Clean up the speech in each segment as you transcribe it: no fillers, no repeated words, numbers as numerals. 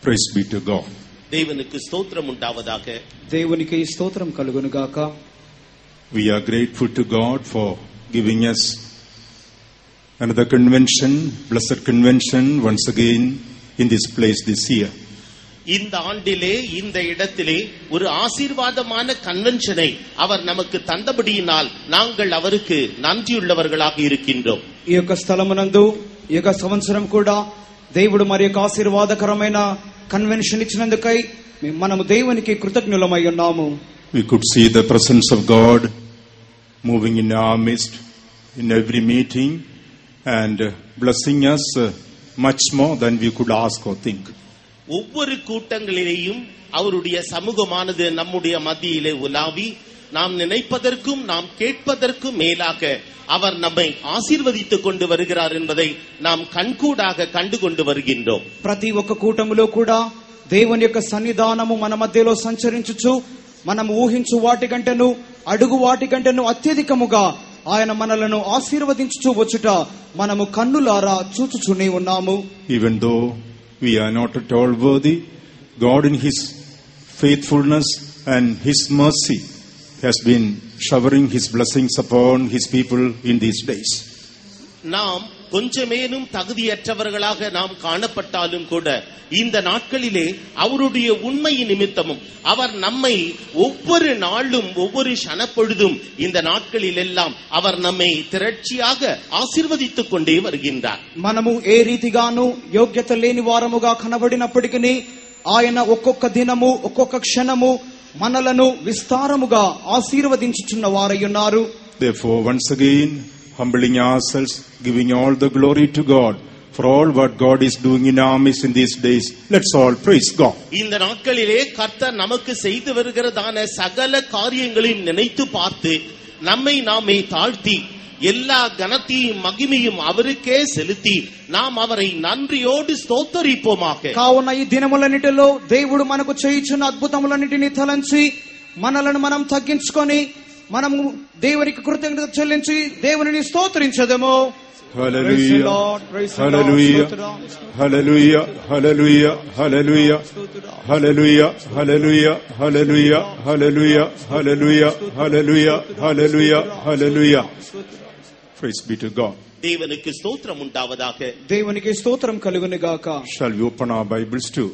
Praise be to God. தேவனுக்கு ஸ்தோத்திரம் உண்டாவதாக. தேவனுக்கு ஸ்தோத்திரம் கலுகுனுகாக. We are grateful to God for giving us another convention, blessed convention once again in this place this year. இந்த ஆண்டிலே இந்த இடத்திலே ஒரு ஆசீர்வாதமான கன்வென்ஷனை அவர் நமக்கு தந்தபடியினால் நாங்கள் அவருக்கு நன்றியுள்ளவர்களாக இருக்கின்றோம். ఈ యొక్క స్థలమునందు ఈ యొక్క సంవత్సరం కూడా దేవుడు మరి యొక్క ఆశీర్వాదకరమైన కన్వెన్షన్ ఇచ్చినందుకై మనము దేవునికి కృతజ్ఞులమై ఉన్నాము. We could see the presence of God moving in our midst in every meeting and blessing us much more than we could ask or think. ஒவ்வொரு கூட்டங்களிலேயும் அவருடைய சமூகமானது நம்முடைய மத்தியிலே உலாவி நாம் நினைப்பதற்கும் நாம் கேட்பதற்கும் மேலாக அவர் நம்மை ஆசீர்வதித்துக் கொண்டு வருகிறார் என்பதை நாம் கண்கூடாக கண்டு கொண்டு வருகின்றோம். ప్రతి ఒక్క కూటములో కూడా దేవుని యొక్క సన్నిధానము మన మధ్యలో సంచరించుచు మనం ఊహించు వాటి కంటేను అడుగు వాటి కంటేను అత్యధికముగా ఆయన మనలను ఆశీర్వదించుచు వచ్చుట మనము కన్నులారా చూచుచునే ఉన్నాము. Even though we are not at all worthy, God in His faithfulness and His mercy has been showering His blessings upon His people in these days. நாம் கொஞ்சமேனும் தகுதியற்றவர்களாக நாம் காணப்பட்டாலும் கூட இந்த நாட்களிலே அவருடைய உண்மை நிமித்தமும் அவர் நம்மை ஒவ்வொரு நாளும் ஒவ்வொரு க்ஷணப்பொழுதும் இந்த நாட்களில் எல்லாம் அவர் நம்மை திரட்சியாக ஆசீர்வதித்துக் கொண்டே வருகின்றார். మనము ఏ రీతిగాను యోగ్యత లేని వారముగా కనబడినప్పటికీ ఆయన ఒక్కొక్క దినము ఒక్కొక్క క్షణము మనలను విస్తారముగా ఆశీర్వదించుచున్న వారై ఉన్నారు. Therefore, once again, humbling ourselves, giving all the glory to God for all what God is doing in our midst in these days. Let's all praise God. இந்த நாட்களிலே கர்த்தர் நமக்கு செய்து வருகிறதான சகல காரியங்களையும் நினைத்து பார்த்து நம்மை நாமே தாழ்த்தி எல்லா கனத்தையும் மகிமையும் அவருக்கே செலுத்தி நாம் அவரை నన్றியோடு స్తోత్రిపోమాక. కావున ఈ దినములన్నిటిలో దేవుడు మనకు చేయుచున్న అద్భుతములన్నిటిని తలంచి మనలను మనం తగ్గించుకొని మనము దేవునికి కృతజ్ఞత చెల్లించి దేవునిని స్తోత్రించదము. Hallelujah, hallelujah, hallelujah, hallelujah, hallelujah, hallelujah, hallelujah, hallelujah, hallelujah, hallelujah, hallelujah, hallelujah, hallelujah. Praise be to God. தேவனுக்கு ஸ்தோத்திரம் உண்டாவதாக. దేవునికి స్తోత్రం కలుగునుగాక. Shall we open our Bibles to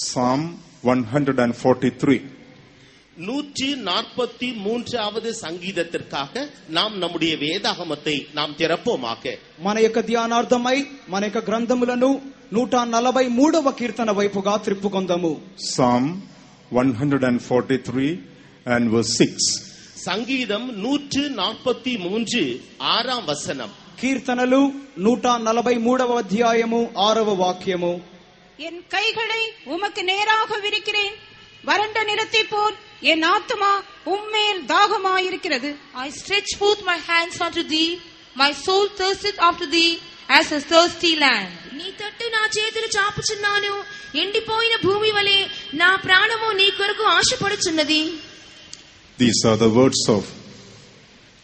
Psalm 143? 143வது சங்கீதத்திற்காக நாம் நம்முடைய வேதாகமத்தை நாம் திறப்போமாக. మన యొక్క ధ్యానార్థమై మన యొక్క గ్రంథములను 143వ కీర్తన వైపుగా త్రిప్పుకొందాము. Psalm 143 and verse 6. சங்கீதம் 143 6ஆம் வசனம். కీర్తనలు 143వ అధ్యాయము 6వ వాక్యము. என் கைகளை உமக்கு நேராக விரிக்கிறேன், வறண்ட நிலத்தை போல் என் ஆத்துமா உம்மேல் தாகமாயிருக்கிறது. I stretch forth my hands unto thee, my soul thirsteth after thee as a thirsty land. నీ తట్టు నా చేతులు చాపుచున్నాను, ఎండిపోయిన భూమి వలె నా ప్రాణము నీ కొరకు ఆశపడుచున్నది. These are the words of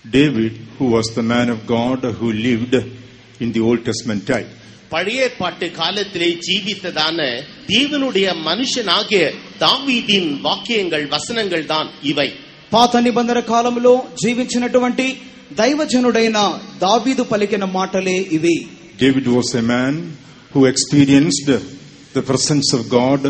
David, who was the man of God who lived in the Old Testament time. பழைய ஏற்பாட்டு காலத்திலே ஜீவித்ததான தேவனுடைய மனுஷனாகிய தாவீதின் வாக்கியங்கள் வசனங்கள் தான் இவை. పాత నిబంధన కాలంలో జీవించినటువంటి దైవజనుడైన దావీదు పలికిన మాటలే ఇవి. David was a man who experienced the presence of God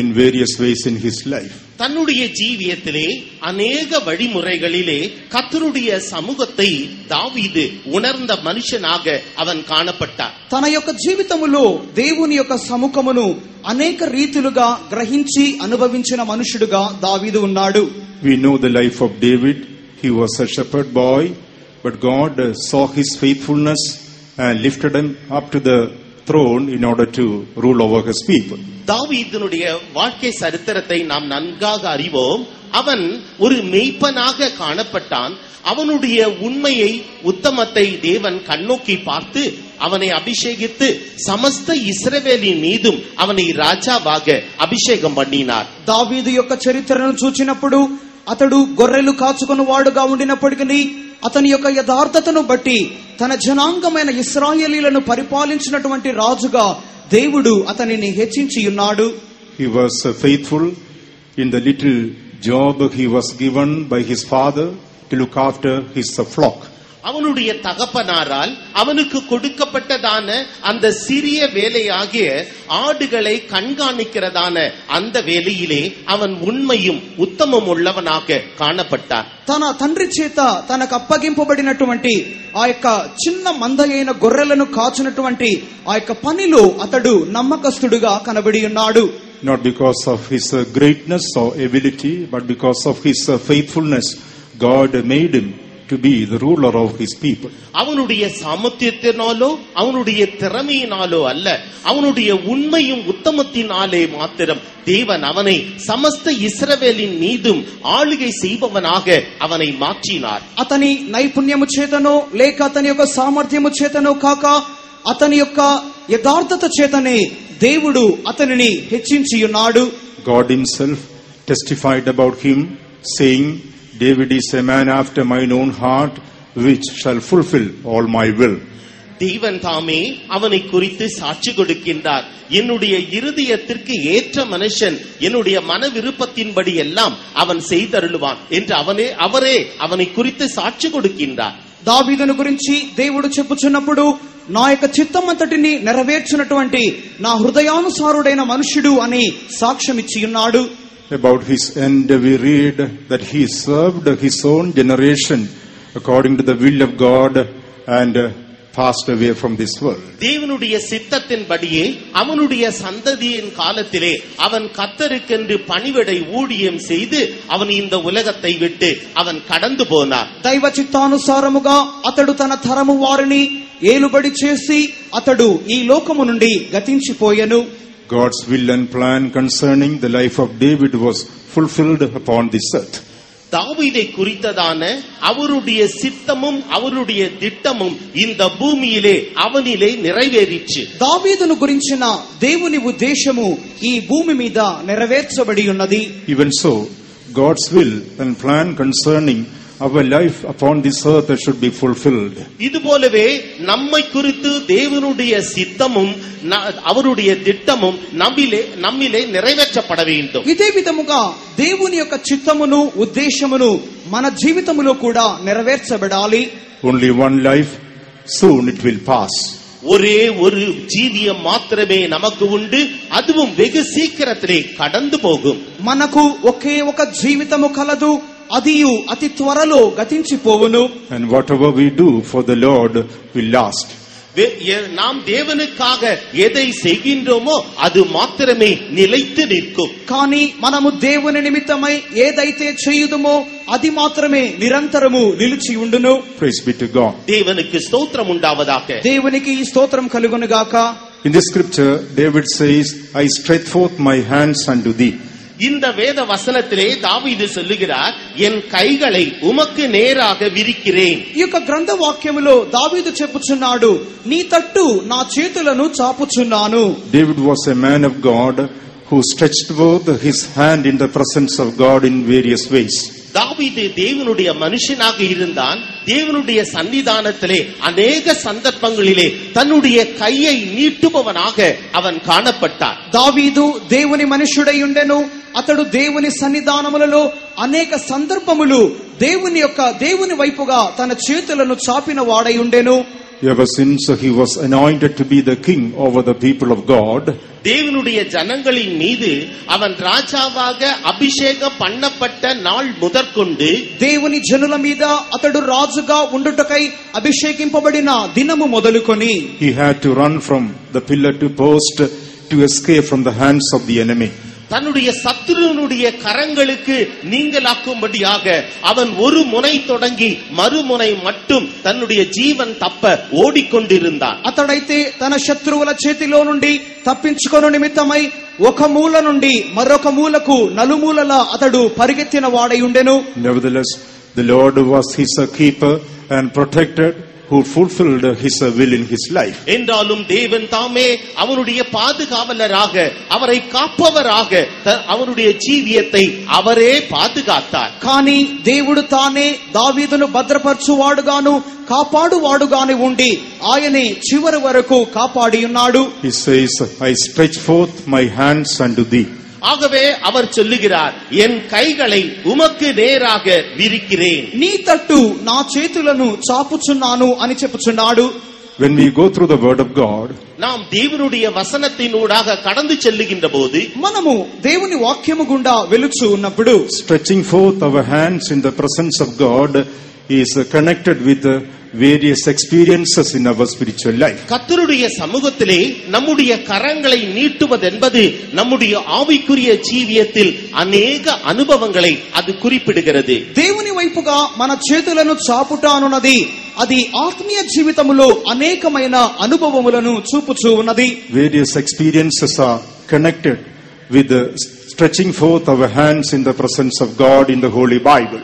in various ways in his life. தன்னுடைய ஜீவியத்திலே அநேக வழிமுறைகளிலே கர்த்தருடைய சமூகத்தை தாவீது உணர்ந்த மனுஷனாக அவன் காணப்பட்டார். తన యొక్క జీవితములో దేవుని యొక్క సముఖమును అనేక రీతిలుగా గ్రహించి అనుభవించిన మనుషుడుగా దావీదు ఉన్నాడు. We know the life of David. He was a shepherd boy, but God saw his faithfulness and lifted him up to the throne in order to rule over his people. தாவீதினுடைய வாழ்க்கை சரித்திரத்தை நாம் நன்காக அறிவோம். அவன் ஒரு மேய்ப்பனாக காணப்பட்டான். அவனுடைய உண்மையை உத்தமத்தை தேவன் கண்ணோக்கி பார்த்து அவனை அபிஷேகித்து சமஸ்த இஸ்ரவேலின் மீதும் அவனை ராஜாவாக அபிஷேகம் பண்ணினார். దావీదు యొక్క చరిత్రను చూచినప్పుడు అతడు గొర్రెలు కాచుకుని వాడుగా ఉండినప్పటికీ అతని యొక్క యథార్థతను బట్టి తన జనాంగమైన ఇశ్రాయేలీలను పరిపాలించినటువంటి రాజుగా దేవుడు అతనిని హెచ్చించి ఉన్నాడు. He was faithful in the little job he was given by his father to look after his flock. அவனுடைய தகப்பனாரால் அவனுக்கு கொடுக்கப்பட்டதான அந்த சிறிய வேலையாகிய ஆடுகளை கண்காணிக்கிறதான அந்த வேலையிலே அவன் உண்மையும் உத்தமம் உள்ளவனாக காணப்பட்டான். తన తండ్రి చేత తనకు అప్పగింపబడినటువంటి ఆ యొక్క చిన్న మంద అయిన గొర్రెలను కాచునటువంటి ఆ యొక్క పనిలో అతడు నమ్మకస్తుడుగా కనబడి ఉన్నాడు. Not because of his greatness or ability, but because of his faithfulness, God made him to be the ruler of his people. அவனுடைய சாமர்த்தியத்தினாலோ அவனுடைய திறமையினாலோ அல்ல, அவனுடைய உண்மையும் உத்தமத்தினாலே மாத்திரம் தேவன் அவனை சமஸ்த இஸ்ரவேலின் மீதும் ஆளுகை செய்பவனாக அவனை மாற்றினார். అతని నైపుణ్యము చేతనో లేక అతని యొక్క సామర్థ్యము చేతనో కాక అతని యొక్క యథార్థత చేతనే దేవుడు అతనిని హెచ్చించి ఉన్నాడు. God himself testified about him, saying, David is a man after mine own heart, which shall fulfill all my will. தேவன் தாமே அவனை குறித்து சாட்சி கொடுக்கின்றார். என்னுடைய இருதயத்திற்கு ஏற்ற மனுஷன், என்னுடைய மன விருப்பத்தின்படி எல்லாம் அவன் செய்தருளுவான் என்று அவரே அவனை குறித்து సాక్షి கொடுக்கின்றார். దావీదును గురించి దేవుడు చెప్పుచున్నప్పుడు, నా యొక్క చిత్తమంతటిని నెరవేర్చునటువంటి నా హృదయానుసారుడైన మనుష్యుడు అని సాక్ష్యం ఇచ్చి ఉన్నాడు. About his end we read that he served his own generation according to the will of God and passed away from this world. தேவனுடைய சித்தத்தின்படியே அவனுடைய சந்ததியின் காலத்திலே அவன் கர்த்தருக்கென்று பணிவிடை ஊழியம் செய்து அவன் இந்த உலகத்தை விட்டு அவன் கடந்து போனார். దైవ చిత్తానుసారముగా అతడు తన తరము వారిని ఏలుబడి చేసి అతడు ఈ లోకము నుండి గతించిపోయెను. God's will and plan concerning the life of David was fulfilled upon this earth. தாவீதை குறித்ததான அவருடைய சித்தமும் அவருடைய திட்டமும் இந்த பூமியிலே அவனிலே நிறைவேறிற்று. దావీదును గురించిన దేవుని ఉద్దేశము ఈ భూమి మీద నెరవేర్చబడి ఉన్నది. Even so, God's will and plan concerning our life upon this earth should be fulfilled. இதுபோலவே நம்மை குறித்து தேவனுடைய சித்தமும் அவருடைய திட்டமும் நம்மிலே நிறைவேற்றப்பட வேண்டும். ఇదే విధముగా దేవుని యొక్క చిత్తమును ఉద్దేశమును మన జీవితములో కూడా నెరవేర్చబడాలి. Only one life, soon it will pass. ஒரே ஒரு ஜீவியம் மாத்திரமே நமக்கு உண்டு, அதுவும் வெகு சீக்கிரத்திலே கடந்து போகும். మనకు ఒకే ఒక జీవితము కలదు, అదియు అతి త్వరలో గతించిపోవును. And whatever we do for the Lord will last. நாம் தேவனுக்காக எதை செய்கின்றோமோ அது మాత్రమే నిலைத்து నిற்கும். కానీ మనము దేవుని నిమిత్తమై ఏదైతే చేయుదుమో అది మాత్రమే నిరంతరము నిలిచి ఉండును. Praise be to God. దేవునికి స్తోత్రం ఉండావதாக. దేవునికి ఈ స్తోత్రం కలుగును గాక. In this scripture, David says, I stretch forth my hands unto thee. இந்த வேத வசனத்திலே தாவீது சொல்லுகிறார், என் கைகளை உமக்கு நேராக விரிக்கிறேன். ఈ యొక్క గ్రంథ వాక్యములో దావీదు చెప్పుచున్నాడు, నీ తట్టు నా చేతులను చాపుచున్నాను. David was a man of God who stretched forth his hand in the presence of God in various ways. தாவீது தேவனுடைய மனுஷனாக இருந்தான். தேவனுடைய சன்னிதானத்திலே அநேக சந்தர்ப்பங்களிலே தன்னுடைய கையை நீட்டுபவனாக அவன் காணப்பட்டான். దావీదు దేవుని మనుష్యుడై ఉండెను. అతడు దేవుని సన్నిధానములలో అనేక సందర్భములు దేవుని వైపుగా తన చేతులను చాపిన వాడై ఉండెను. Ever since he was anointed to be the king over the people of God, தேவனுடைய ஜனங்களின் மீது அவன் ராஜாவாக அபிஷேகம் பண்ணப்பட்ட நாள் முதற்கொண்டு దేవుని జనుల మీద అతడు రాజుగా ఉండుటకై అభిషేకింపబడిన దినము మొదలుకొని he had to run from the pillar to post to escape from the hands of the enemy. தன்னுடைய சத்துருனுடைய கரங்களுக்கு நீங்களாக்கும்படியாக அவன் ஒரு முனை தொடங்கி மறுமுனை மட்டும் தன்னுடைய జీవన్ తప్ప ఓడికొండిరుందాన్. అతడైతే తన శత్రువుల చేతిలో నుండి తప్పించుకొను నిమిత్తమై ఒక మూల నుండి మరొక మూలకు నలుమూలలా అతడు పరిగెత్తిన వాడై ఉండెను. Nevertheless, the Lord was his keeper and protected who fulfilled his will in his life. என்றாலும் தேவன் தாமே அவருடைய பாதுகாவலராக, அவரை காப்பவராக அவருடைய ஜீவியத்தை அவரே பாதுகாத்தார். కానీ దేవుడు తానే దావీదును భద్రపరచువాడుగాను కాపాడువాడుగానే ఉండి ఆయనే చివరి వరకు కాపాడి ఉన్నాడు. He says, I stretch forth my hands unto thee. ஆகவே அவர் சொல்லுகிறார், என் கைகளை உமக்கு நேராக விரிக்கிறேன். నీ తట్టు నా చేతులను చాపుచున్నాను అని చెప్పుచున్నాడు. When we go through the word of God, நாம் தேவனுடைய வசனத்தினூடாக கடந்து செல்லுகின்ற போது, మనము దేవుని వాక్యము గుండా వెలుచు ఉన్నప్పుడు, stretching forth our hands in the presence of God is connected with various experiences in our spiritual life. கர்த்தருடைய சமூகத்திலே நம்முடைய கரங்களை நீட்டுவதென்பது நம்முடைய ஆவிக்குரிய ஜீவியத்தில் அநேக அனுபவங்களை அது குறிப்பிடுகிறது. దేవుని వైపుగా మన చేతులను చాపుట అనున్నది అది ఆత్మీయ జీవితములో అనేకమైన అనుభవములను చూపుచూ ఉన్నది. Various experiences are connected with the stretching forth our hands in the presence of God in the Holy Bible.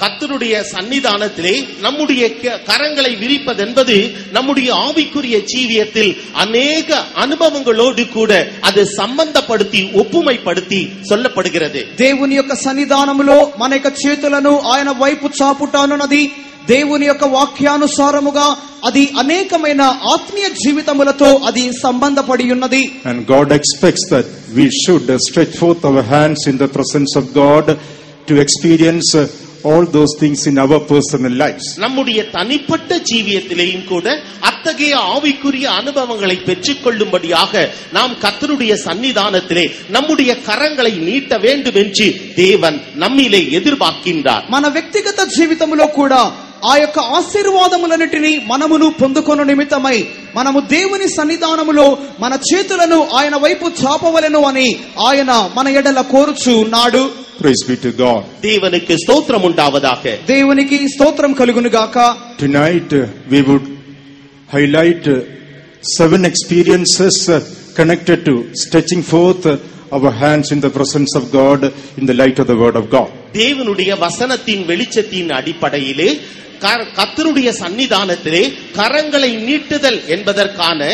கர்த்தருடைய சன்னிதானத்திலே நம்முடைய கரங்களை விரிப்பதென்பது நம்முடைய ஆவிக்குரிய ஜீவியத்தில் அநேக அனுபவங்களோடு கூட அது சம்பந்தப்படுத்தி ஒப்புமைப்படுத்தி சொல்லப்படுகிறது. దేవుని యొక్క సన్నిధానములో మన యొక్క చేతులను ఆయన వైపు చాపుట అనున్నది దేవుని యొక్క వాక్యానుసారముగా అది అనేకమైన ఆత్మీయ జీవితములతో అది సంబంధపడి ఉన్నది. And God expects that we should stretch forth our hands in the presence of God to experience all those things in our personal lives. நம்முடைய தனிப்பட்ட ஜீவியத்திலேயும் கூட அத்தகைய ஆவிக்குரிய அனுபவங்களை பெற்றுக்கொள்ளும்படியாக நாம் கர்த்தருடைய சன்னிதானத்திலே நம்முடைய கரங்களை நீட்ட வேண்டும் என்று தேவன் நம்மிலே எதிர்பார்க்கின்றார். మన వ్యక్తిగత జీవితంలో కూడా ఆ యొక్క ఆశీర్వాదములన్నిటినీ మనమును పొందుకొను నిమిత్తమై మనము దేవుని సన్నిధానములో మన చేతులను ఆయన వైపు చాపవలెను అని ఆయన మన ఎడల కోరుచు ఉన్నాడు. Praise be to God. தேவனுக்கு ஸ்தோத்திரம் உண்டாவதாக. దేవునికి స్తోత్రం కలుగును గాక. Tonight we would highlight 7 experiences connected to stretching forth our hands in the presence of God in the light of the word of God. தேவனுடைய வசனத்தின் வெளிச்சத்தின் அடிப்படையிலே கர்த்தருடைய சன்னிதானத்திலே கரங்களை நீட்டுதல் என்பதற்கான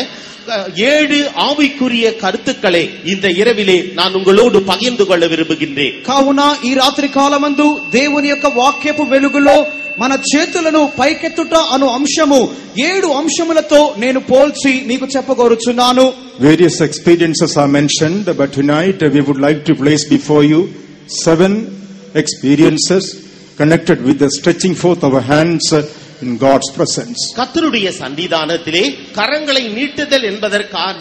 7 ஆவிக்குரிய கருத்துக்களை இந்த இரவிலே நான் உங்களோடு பகிர்ந்து கொள்ள விரும்புகின்றேன். కావున ఈ రాత్రి కాలమందు దేవుని యొక్క వాక్యపు వెలుగులో మన చేతులను పైకెత్తుట అను అంశము 7 అంశములతో నేను పోల్చి మీకు చెప్పగోరుచున్నాను. Various experiences are mentioned, but tonight we would like to place before you 7 experiences connected with the stretching forth of our hands in God's presence. கர்த்தருடைய சன்னிதானத்திலே கரங்களை நீட்டுதல் என்பதற்கான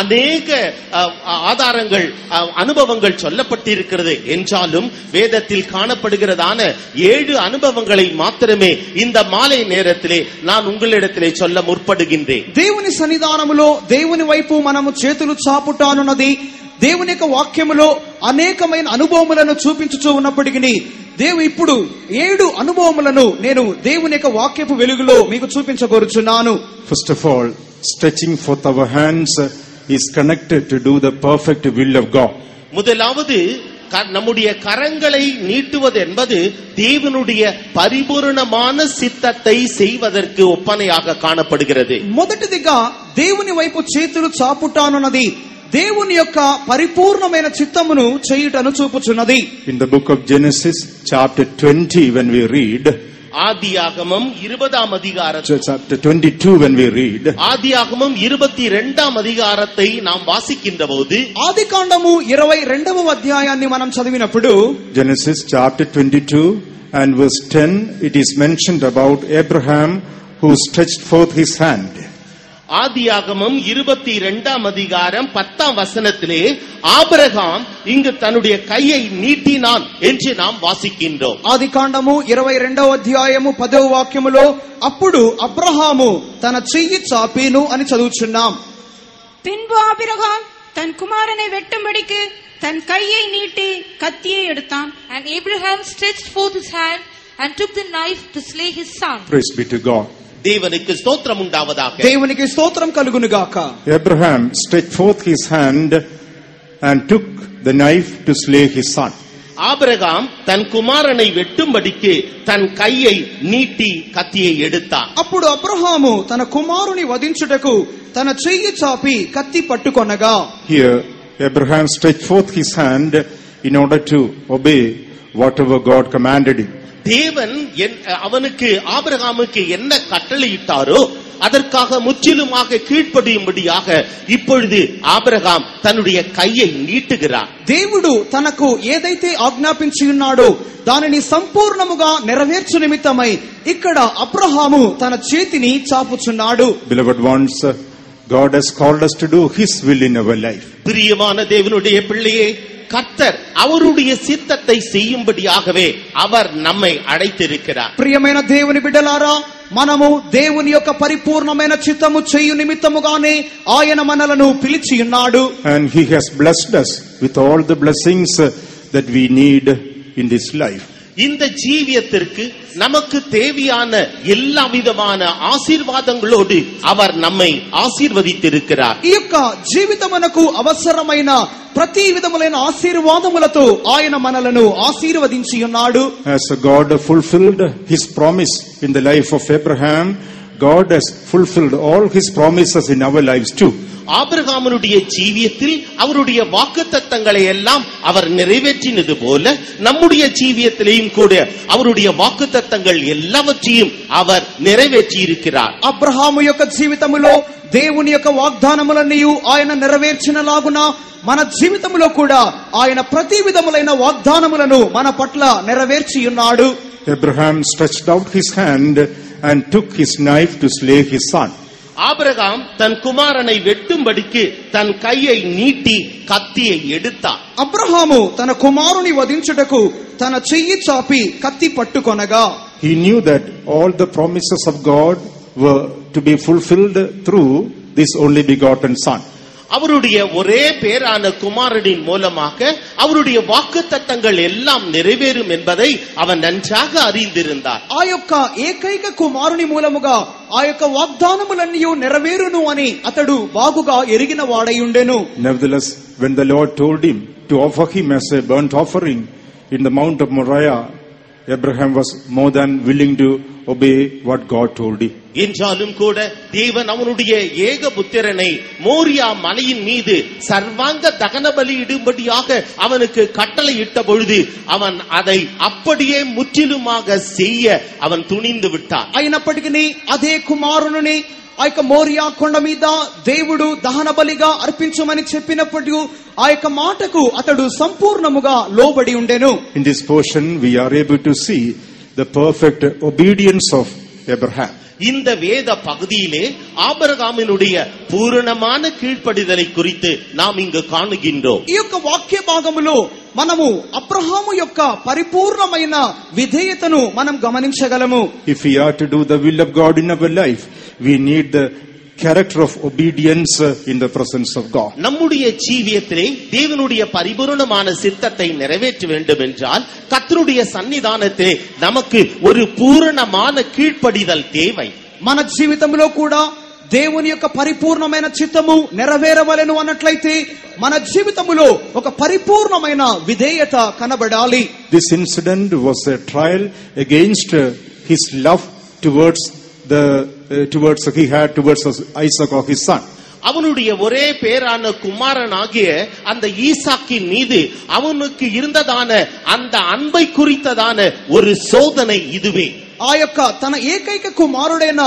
அநேக ஆதாரங்கள் அனுபவங்கள் சொல்லப்பட்டிருக்கிறது என்றாலும் வேதத்தில் காணப்படுகிறதான 7 அனுபவங்களை மாத்திரமே இந்த மாலை நேரத்திலே நான் உங்களிடத்திலே சொல்ல முற்படுகின்றேன். దేవుని సన్నిధానములో దేవుని వైపు మనము చేతులు చాపుటానున్నది దేవుని యొక్క వాక్యములో అనేకమైన అనుభవములను చూపించుచూ ఉన్నప్పటికీ దేవుడు ఇప్పుడు 7 అనుభవములను నేను దేవుని యొక్క వాక్యపు వెలుగులో మీకు చూపించగోరుచున్నాను. First of all, stretching forth our hands is connected to do the perfect will of God. முதலாவது நம்முடைய கரங்களை நீட்டுவது என்பது தேவனுடைய பரிபூரணமான சித்தத்தை செய்வதற்கு ஒப்பனையாக காணப்படுகிறது. మొదటిదిగా దేవుని వైపు చేతులు చాపుటానున్నది దేవుని యొక్క పరిపూర్ణమైన చిత్తమును చేయుటను చూపుచున్నది. In the book of Genesis chapter 20 when we read, ஆதியாகமம் 20ஆம் அதிகாரம், chapter 22 when we read, ஆதியாகமம் 22ஆம் அதிகாரத்தை நாம் வாசிக்கின்றபோது, ఆదికాండము 22వ అధ్యాయాన్ని మనం చదివినప్పుడు Genesis chapter 22 and verse 10, it is mentioned about Abraham who stretched forth his hand. ஆதியாகமம் 22ஆம் அதிகாரம் 10ஆம் வசனத்திலே ஆபிரகாம் இங்கு தன்னுடைய கையை நீட்டினான் என்று நாம் வாசிக்கின்றோம். ఆదికాండము 22వ అధ్యాయము 10వ వాక్యములో అప్పుడు అబ్రహాము తన చెయ్యి చాపీను అని చదువుచున్నాం. பின்பு ஆபிரகாம் தன் குமாரனை வெட்டும்படிக்கு தன் கையை நீட்டி கத்தியை எடுத்தான். And Abraham stretched forth his hand and took the knife to slay his son. Praise be to God. தேவனுக்கு ஸ்தோத்திரம் உண்டாவதாக. దేవునికి స్తోత్రం కలుగును గాక. Abraham stretched forth his hand and took the knife to slay his son. Abraham தன் குமாரனை வெட்டும்படிக்கு தன் கையை நீட்டி கத்தியை எடுத்தான். అప్పుడు అబ్రహాము తన కుమారుని వధించుటకు తన చెయ్యి చాపి కత్తి పట్టుకొనగా. Here Abraham stretched forth his hand in order to obey whatever God commanded him. தேவன் அவனுக்கு ஆபிரகாமுக்கு என்ன கட்டளையிட்டாரோ அதற்காக முற்றிலுமாக கீழ்ப்படியும்படியாக இப்பொழுது ஆபிரகாம் தன்னுடைய கையை நீட்டுகிறார். దేవుడు తనకు ఏదైతే ఆజ్ఞాపించి ఉన్నాడో దానిని సంపూర్ణముగా నెరవేర్చు నిమిత్తమై ఇక్కడ అబ్రహాము తన చేతిని చాపుచున్నాడు. Beloved ones, God has called us to do His will in our life. பிரியமான தேவனுடைய பிள்ளையே, கர்த்தர் அவருடைய சித்தத்தை செய்யும்படியாகவே அவர் நம்மை அழைத்திருக்கிறார். ప్రియమైన దేవుని బిడ్డలారా, మనము దేవుని యొక్క పరిపూర్ణమైన చిత్తము చేయు నిమిత్తముగానే ఆయన మనలను పిలిచి ఉన్నాడు. And He has blessed us with all the blessings that we need in this life. இந்த ஜீவியத்திற்கு நமக்கு தேவையான எல்லா விதமான ஆசீர்வாதங்களோடு அவர் நம்மை ஆசீர்வதித்திருக்கிறார். ఈ యొక్క జీవితమునకు అవసరమైన ప్రతి విధములైన ఆశీర్వాదములతో ఆయన మనలను ఆశీర్వదించి ఉన్నాడు. As God fulfilled His promise in the life of Abraham, God has fulfilled all His promises in our lives too. ஆபிரகாமுடைய ஜீவியத்தில் அவருடைய வாக்குத்தத்தங்களை எல்லாம் அவர் நிறைவேற்றினது போல நம்முடைய ஜீவியத்திலேயும் கூட அவருடைய வாக்குத்தத்தங்கள் எல்லாவற்றையும் அவர் நிறைவேற்றி இருக்கிறார். అబ్రహాము యొక్క జీవితములో దేవుని యొక్క వాగ్దానములన్నీ ఆయన నెరవేర్చినలాగున మన జీవితంలో కూడా ఆయన ప్రతి విధములైన వాగ్దానములను మన పట్ల నెరవేర్చి ఉన్నాడు. Abraham stretched out his hand and took his knife to slay his son. Abraham தன் குமாரனை வெட்டும்படிக்கு தன் கையை நீட்டி கத்தியை எடுத்தார். అబ్రహాము తన కుమారుని వధించుటకు తన చెయ్యి చాపి కత్తి పట్టుకొనగా. He knew that all the promises of God were to be fulfilled through this only begotten son. அவருடைய ஒரே பேரான குமாரனின் மூலமாக அவருடைய வாக்குத்தத்தங்கள் எல்லாம் நிறைவேறும் என்பதை அவன் நன்றாக அறிந்திருந்தார். ఆ యొక్క ఏకైక కుమారుని మూలముగా ఆ యొక్క వాగ్దానములన్నీ నెరవేరును అని అతడు బాగుగా ఎరిగిన వాడయుండెను. Nevertheless, when the Lord told him to offer him as a burnt offering in the Mount of Moriah, Abraham was more than willing to obey what God told him. என்றாலும் கூட தேவன் அவனுடைய ஏக புத்திரனை மோரியா மலையின் மீது சர்வாங்க தகன பலி இடும்படியாக அவனுக்கு கட்டளை இட்ட பொழுது அவன் அதை அப்படியே முற்றிலுமாக செய்ய அவன் துணிந்து விட்டான். అయినప్పటికీ అదే కుమారుని ఆ యొక్క మోరియా కొండ మీద దేవుడు దహన బలిగా అర్పించమని చెప్పినప్పుడు ఆ యొక్క మాటకు అతడు సంపూర్ణముగా లోబడి ఉండెను. In this portion we are able to see the perfect obedience of Abraham. இந்த வேத பகுதியிலே ஆபிரகாமினுடைய பூரணமான கீழ்ப்படிதலை குறித்து நாம் இங்கு காணுகின்றோம். ఈ యొక్క వాక్య భాగములో మనము అబ్రహాము యొక్క పరిపూర్ణమైన విధేయతను మనం గమనించగలము. If we are to do the will of God in our life, we need the character of obedience in the presence of God. நம்முடைய ஜீவியத்திலே தேவனுடைய பரிபூரணமான சித்தத்தை நிறைவேற்ற வேண்டும் என்றால் கர்த்தருடைய சன்னிதானத்திலே நமக்கு ஒரு பூரணமான கீழ்ப்படிதல் தேவை. మన జీవితంలో కూడా దేవుని యొక్క పరిపూర్ణమైన చిత్తము నెరవేరవలెను అన్నట్లయితే మన జీవితంలో ఒక పరిపూర్ణమైన విధేయత కనబడాలి. This incident was a trial against his love towards he had towards Isaac or his son. அவனுடைய ஒரே பேரான குமாரனாகிய அந்த ஈசாக்கின் மீது அவனுக்கு இருந்ததான அந்த அன்பை குறித்ததான ஒரு சோதனை இதுவே. ఆ యొక్క తన ఏకైక కుమారుడైన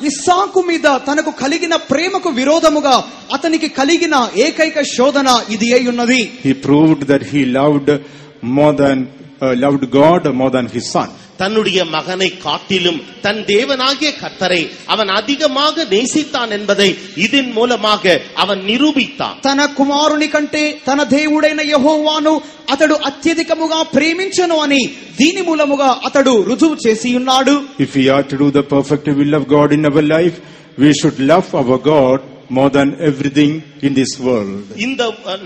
ఇస్సాకు మీద తనకు కలిగిన ప్రేమకు విరోధముగా అతనికి కలిగిన ఏకైక శోధన ఇది అయి ఉన్నది. He proved that he loved God more than his son. தன்னுடைய மகனை காட்டிலும் தன் தேவனாகிய கர்த்தரை அவன் அதிகமாக நேசித்தான் என்பதை இதன் மூலமாக அவன் நிரூபித்தான். తన కుమారుని కంటే తన దేవుడైన యెహోవాను అతడు అత్యధికముగా ప్రేమించెను అని దీని మూలముగా అతడు రుజువు చేసి ఉన్నాడు. If we are to do the perfect will of God in our life, we should love our God more than everything in this world. இந்த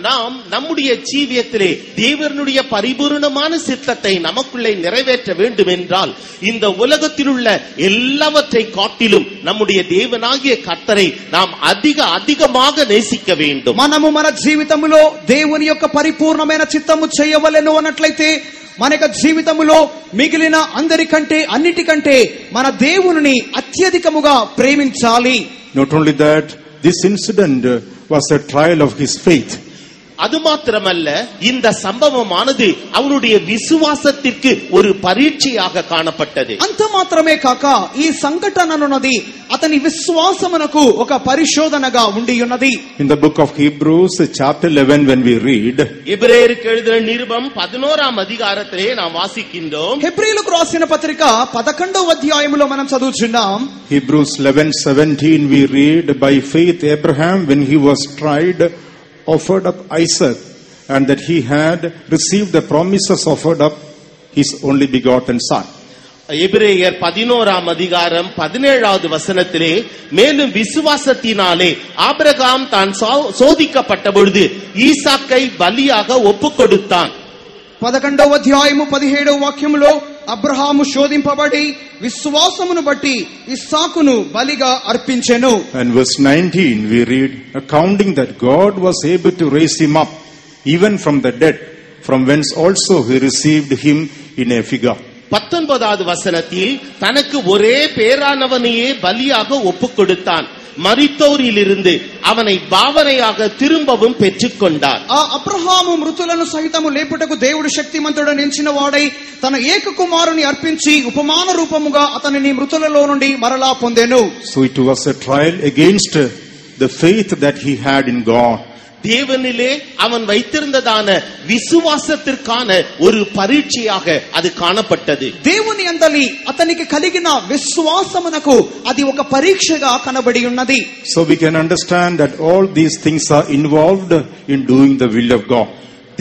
நாம் நம்முடைய ஜீவியத்திலே தேவனுடைய பரிபூரணமான சித்தத்தை நமக்குள்ளே நிறைவேற்ற வேண்டும் என்றால் இந்த உலகத்தில் உள்ள எல்லாவற்றை காட்டிலும் நம்முடைய தேவனாகிய கர்த்தரை நாம் அதிகமாக நேசிக்க வேண்டும். మనము మన జీవితంలో దేవుని యొక్క పరిపూర్ణమైన చిత్తము చేయవలెను అన్నట్లయితే మన యొక్క జీవితములో మిగిలిన అందరికంటే అన్నిటికంటే మన దేవుని అత్యధికముగా ప్రేమించాలి. Not only that, this incident was a trial of his faith. அது மாத்திரமல்ல, இந்த சம்பவமானது அவருடைய விசுவாசத்திற்கு ஒரு பரீட்சையாக காணப்பட்டது. అంత మాత్రమే కాక ఈ సంఘటననున్నది అతని విశ్వాసమునకు ఒక పరిశోధనగా ఉండి ఉన్నది. In the book of Hebrews chapter 11 when we read, எபிரேயருக்கு எழுதின நிருபம் 11ஆம் அதிகாரத்திலே நாம் வாசிக்கின்றோம். హెబ్రీయులకు రాసిన పత్రిక 11వ అధ్యాయములో మనం చదువుచున్నాం. Hebrews 11:17 we read, by faith Abraham when he was tried offered up Isaac, and that he had received the promises offered up his only begotten son. எபிரேயர் 11ஆம் அதிகாரம் 17வது வசனத்திலே, மேலும் விசுவாசத்தினாலே ஆபிரகாம் தான் சோதிக்கப்பட்ட பொழுது ஈசாக்கை பலியாக ஒப்புக் கொடுத்தான். 11వ అధ్యాయము 17వ వాక్యములో అబ్రహాము శోధింపబడి విశ్వాసమును బట్టి ఇస్సాకును బలిగా అర్పించెను. And verse 19 we read, accounting that God was able to raise him up even from the dead, from whence also he received him in a figure. 19வது வசனத்தில் தனக்கு ஒரே பேரானவனையே பலியாக ஒப்புக் கொடுத்தான், மரித்தோரிலிருந்து அவனை பாவனையாக திரும்பவும் பெற்றுக்கொண்டார். ఆ అబ్రహాము మృతులను సహితము లేపుటకు దేవుడు శక్తిమంతుడు నిలిచిన వాడై తన ఏక కుమారుని అర్పించి ఉపమాన రూపముగా అతనిని మృతులలో నుండి మరలా పొందెను. So it was a trial against the faith that he had in God. தேவனிலே அவன் வைத்திருந்ததான விசுவாசத்திற்கான ஒரு பரீட்சையாக அது காணப்பட்டது. దేవుని యందలి అతనికి కలిగిన విశ్వాసమునకు అది ఒక పరీక్షగా కనబడి ఉన్నది. So we can understand that all these things are involved in doing the will of God.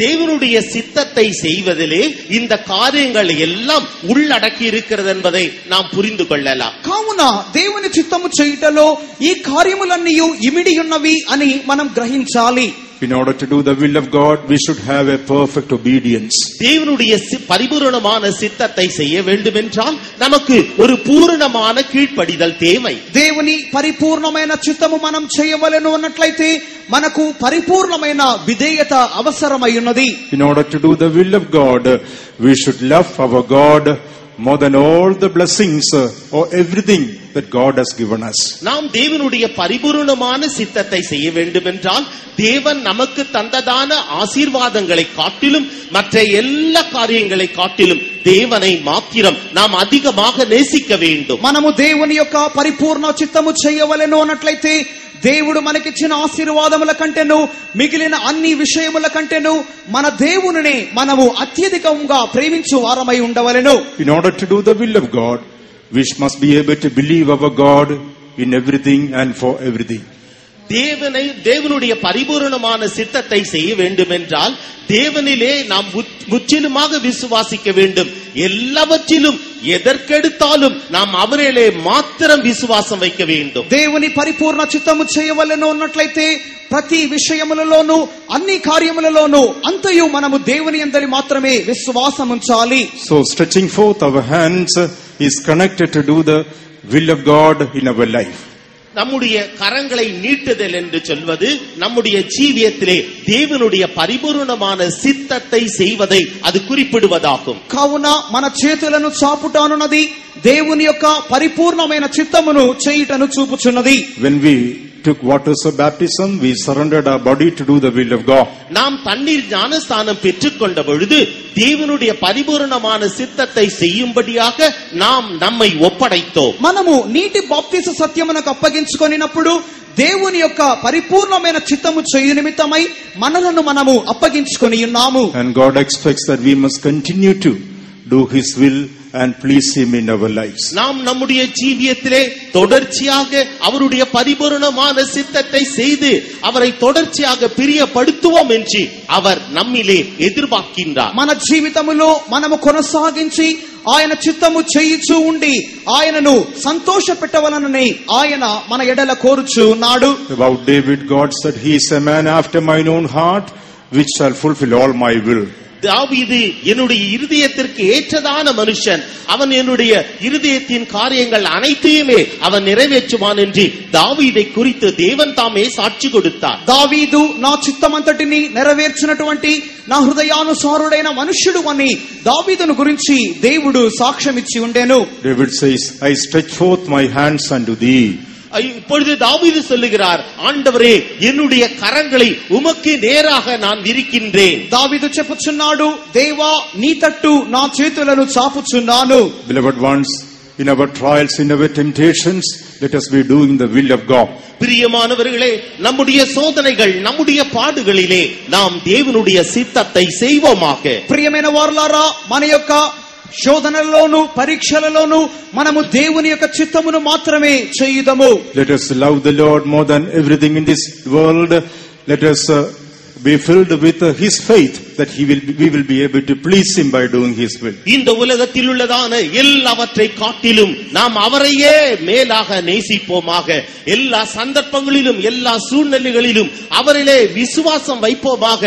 தேவனுடைய சித்தத்தை செய்வதிலே இந்த காரியங்கள் எல்லாம் உள்ளடக்கி இருக்கிறது என்பதை நாம் புரிந்து கொள்ளலாம். కావున దేవుని చిత్తము చేయుటలో ఈ కార్యములన్నీ ఇమిడి ఉన్నవి అని మనం గ్రహించాలి. In order to do the will of God, we should have a perfect obedience. தேவனுடைய பரிபூரணமான சித்தத்தை செய்ய வேண்டும் என்றால் நமக்கு ஒரு பூரணமான கீழ்ப்படிதல் தேவை. దేవుని పరిపూర్ణమైన చిత్తము మనం చేయవలెను అన్నట్లయితే మనకు పరిపూర్ణమైన విధేయత అవసరమై ఉన్నది. In order to do the will of God, we should love our God more than all the blessings or everything that God has given us. நாம் தேவனுடைய பரிபூரணமான சித்தத்தை செய்ய வேண்டும் என்றால் தேவன் நமக்கு தந்ததான ஆசீர்வாதங்களை காட்டிலும் மற்ற எல்லா காரியங்களை காட்டிலும் தேவனை மாத்திரம் நாம் அதிகமாக நேசிக்க வேண்டும். మనము దేవుని యొక్క పరిపూర్ణ చిత్తము చేయవలెను అన్నట్లయితే దేవుడు మనకిచ్చిన ఆశీర్వాదముల కంటేను మిగిలిన అన్ని విషయముల కంటేను మన దేవునినే మనము అత్యధికంగా ప్రేమించు వారమై ఉండవలెను. In order to do the will of God, we must be able to believe our God in everything and for everything. தேவனுடைய பரிபூரணமான சித்தத்தை செய்ய வேண்டும் என்றால் தேவனிலே நாம் முற்றிலுமாக விசுவாசிக்க வேண்டும். எல்லாவற்றிலும் ఎదర్కెడుతాலும் நாம் அவரிலே మాత్రం విశ్వాసం வைக்க வேண்டும். దేవుని పరిపూర్ణ చిత్తము చేయవలెను అన్నట్లయితే ప్రతి విషయములలోనూ అన్ని కార్యములలోనూ అంతయు మనము దేవుని యందలి మాత్రమే విశ్వాసం ఉంచాలి. So stretching forth our hands is connected to do the will of God in our life. நம்முடைய கரங்களை நீட்டுதல் என்று சொல்வது நம்முடைய ஜீவியத்திலே தேவனுடைய பரிபூரணமான சித்தத்தை செய்வதை அது குறிப்பிடுவதாகும். కావున మన చేతులను చాపుటానున్నది దేవుని యొక్క పరిపూర్ణమైన చిత్తమును చేయుటను చూపుచున్నది. When we took waters of baptism, we surrendered our body to do the will of God. நாம் தண்ணீர் ஞானஸ்தானம் பெற்றுக்கொண்ட பொழுது தேவனுடைய பரிபூரணமான சித்தத்தை செய்யும்படியாக நாம் நம்மை ஒப்படைத்தோம். మనము నీటి బాప్తిస సత్యమునకు అప్పగించుకొనినప్పుడు దేవుని యొక్క పరిపూర్ణమైన చిత్తము చేయు నిమిత్తమై మనలను మనము అప్పగించుకొని ఉన్నాము. And God expects that we must continue to do His will and please Him in our lives. நாம் நம்முடைய ஜீவியத்திலே தொடர்ச்சியாக அவருடைய பரிபூரணமான சித்தத்தை செய்து அவரை தொடர்ச்சியாக பிரியப்படுத்துவோம் என்று அவர் நம்மிலே எதிர்பார்க்கின்றார். మన జీవితములో మనము కొనసాగించి ఆయన చిత్తము చేయుచూ ఉండి ఆయనను సంతోష పెట్టవలనని ఆయన మన ఎడల కోరుచూ ఉన్నాడు. About David, God said, He is a man after mine own heart, which shall fulfill all my will. தாவீது என்னுடைய இருதயத்திற்கு ஏற்றதான மனுஷன், அவன் என்னுடைய இருதயத்தின் காரியங்கள் அனைத்தையுமே அவன் நிறைவேற்றுவான் என்று தாவீதை குறித்து தேவன் தாமே சாட்சி கொடுத்தார். దావీదు నా చిత్తమంతటిని నెరవేర్చినటువంటి నా హృదయానుసారుడైన మనుష్యుడు అని దావీదును గురించి దేవుడు సాక్ష్యం ఇచ్చి ఉండెను. David says, I stretch forth my hands unto thee. இப்பொழுது தாவீது சொல்லுகிறார், ஆண்டவரே என்னுடைய கரங்களை உமக்கு நேராக நான் விரிக்கின்றேன். దావీదు చెప్పుచున్నాడు, దేవా నీ తట్టు నా చేతులను చాపుచున్నాను. Beloved ones, in our trials, in our temptations, let us be doing the will of God. பிரியமானவர்களே, நம்முடைய சோதனைகள், நம்முடைய பாடுகளிலே நாம் தேவனுடைய சித்தத்தை செய்வோமாக. ప్రియమైన వారలారా, మన యొక్క శోధనల్లోను పరీక్షలలోను మనము దేవుని యొక్క చిత్తమును మాత్రమే చేయుదము. Let us love the Lord more than everything in this world. Let us be filled with His faith that we will be able to please Him by doing His will. இந்த உலகத்தில் உள்ளதான எல்லாவற்றை காட்டிலும் நாம் அவரையே மேலாக நேசிப்போமாக. எல்லா சந்தர்ப்பங்களிலும் எல்லா சூழ்நிலைகளிலும் அவரிலே விசுவாசம் வைப்போமாக.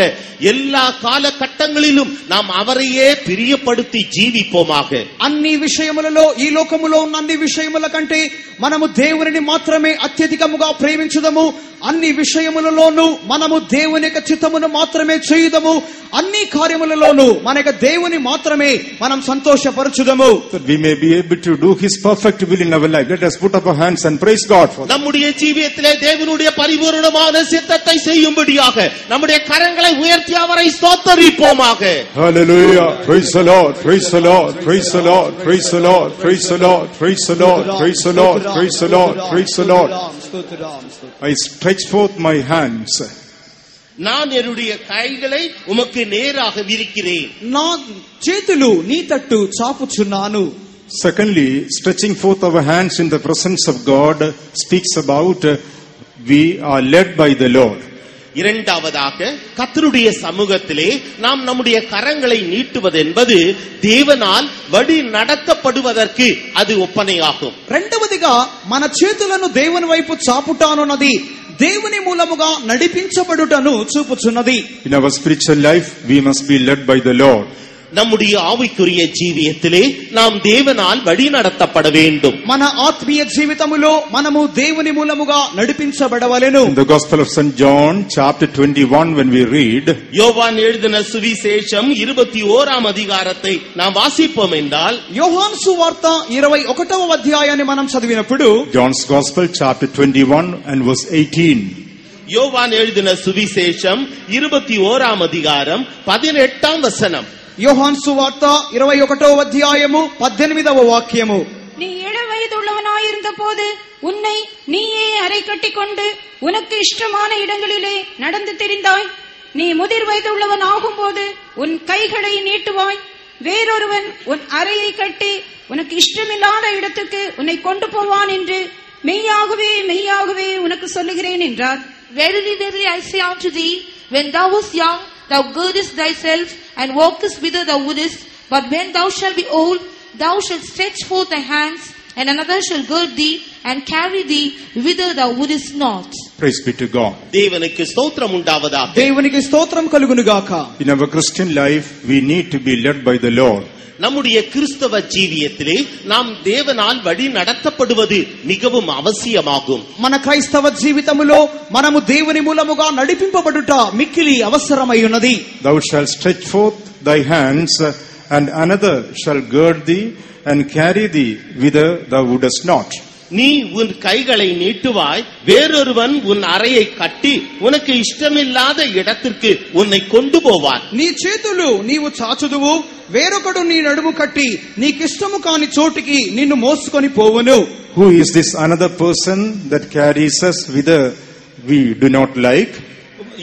எல்லா காலகட்டங்களிலும் நாம் அவரையே பிரியப்படுத்தி జీవిపోமாக. అన్ని విషయములలో, ఈ లోకములో ఉన్న అన్ని విషయముల కంటే మనము దేవునిని మాత్రమే అత్యధికముగా ప్రేమించుదము. అన్ని విషయములలోనూ మనము దేవుని యొక్క చిత్తమును మాత్రమే చేయుదము. అన్ని కార్యములలోనూ మన యొక్క దేవుని మాత్రమే మనం సంతోషపరచుదము. That we may be able to do His perfect will in our life. Let us put up our hands and praise God for that. நம்முடைய ஜீவியத்திலே தேவனுடைய பரிபூரணமான சித்தத்தை செய்யும்படியாக நம்முடைய கரங்களை உயர்த்தி அவரை ஸ்தோத்தரிப்போமாக. Hallelujah. Praise the Lord. Praise the Lord. Praise the Lord. Praise the Lord. Praise the Lord. Praise the Lord. Praise the Lord. Praise the Lord. Praise the Lord. I stretch forth my hands. நான் என்னுடைய கைகளை உமக்கு நேராக விரிக்கிறேன். నా చేతులు నీ తట్టు చాపుచున్నాను. Secondly, stretching forth our hands in the presence of God speaks about we are led by the Lord. இரண்டாவதாக, கர்த்தருடைய சமூகத்திலே நாம் நம்முடைய கரங்களை நீட்டுவது என்பது தேவனால் வழி நடத்தப்படுவதற்கு அது ஒப்பனையாகும். రెండవదిగా మన చేతులను దేవుని వైపు చాపుటానున్నది దేవుని మూలముగా నడిపించబడుటను చూపుచున్నది. In our spiritual life, we must be led by the Lord. நம்முடைய ஆவிக்குரிய ஜீவியத்திலே நாம் தேவனால் வழி நடத்தப்பட வேண்டும். మన ఆత్మీయ జీవితములో మనము దేవుని మూలముగా నడిపించబడవలెను. In the Gospel of St. John, chapter 21, when we read, யோவான் எழுதின சுவிசேஷம் 21ஆம் அதிகாரத்தை நாம் வாசிப்போம் என்றால், యోహాను సువార్త 21వ అధ్యాయాన్ని మనం చదివినప్పుడు, John's Gospel, chapter 21 and verse 18. யோவான் எழுதின சுவிசேஷம் 21ஆம் அதிகாரம் 18ஆம் வசனம். యోహాను సువార్త 21వ అధ్యాయము 18వ వాక్యము. நீ இளவயதுள்ளவனாயிருந்த போது உன்னை நீயே அரை கட்டிக்கொண்டு உனக்கு இஷ்டமான இடங்களிலே நடந்து திரிந்தாய். நீ முதிர் வயதுள்ளவன் ஆகும்போது உன் கைகளை நீட்டுவாய். வேறொருவன் உன் அறையை கட்டி உனக்கு இஷ்டமில்லாத இடத்துக்கு உன்னை கொண்டு போவான் என்று மெய்யாகவே மெய்யாகவே உனக்கு சொல்லுகிறேன் என்றார். Verily, verily, I say unto thee, when thou wast young, thou girdest thyself and walkest whither thou wouldest. But when thou shalt be old, thou shalt stretch forth thy hands, and another shall gird thee and carry thee whither thou wouldest not. Praise be to God. தேவனுக்கு ஸ்தோத்திரம் உண்டாவதாக. దేవునికి స్తోత్రం కలుగునుగాక. In our Christian life, we need to be led by the Lord. நம்முடைய கிறிஸ்தவ ஜீவியத்திலே நாம் தேவனால் வழி நடத்தப்படுவது மிகவும் அவசியமாகும். మన క్రైస్తవ జీవితములో మనము దేవుని మూలముగా నడిపింపబడుట మిక్కిలి అవసరమై ఉన్నది. Thou shalt stretch forth thy hands, and another shall gird thee and carry thee whither thou wouldest not. நீ உன் கைகளை நீட்டுவாய், வேறொருவன் உன் அறையை கட்டி உனக்கு இஷ்டமில்லாத இடத்திற்கு உன்னை கொண்டு போவான். నీ చేతులు నీవు చాచుదువు, వేరొకడు నీ నడుము కట్టి నీకిష్టము కాని చోటికి నిన్ను మోసుకొని పోవును. Who is this another person that carries us whither we do not like?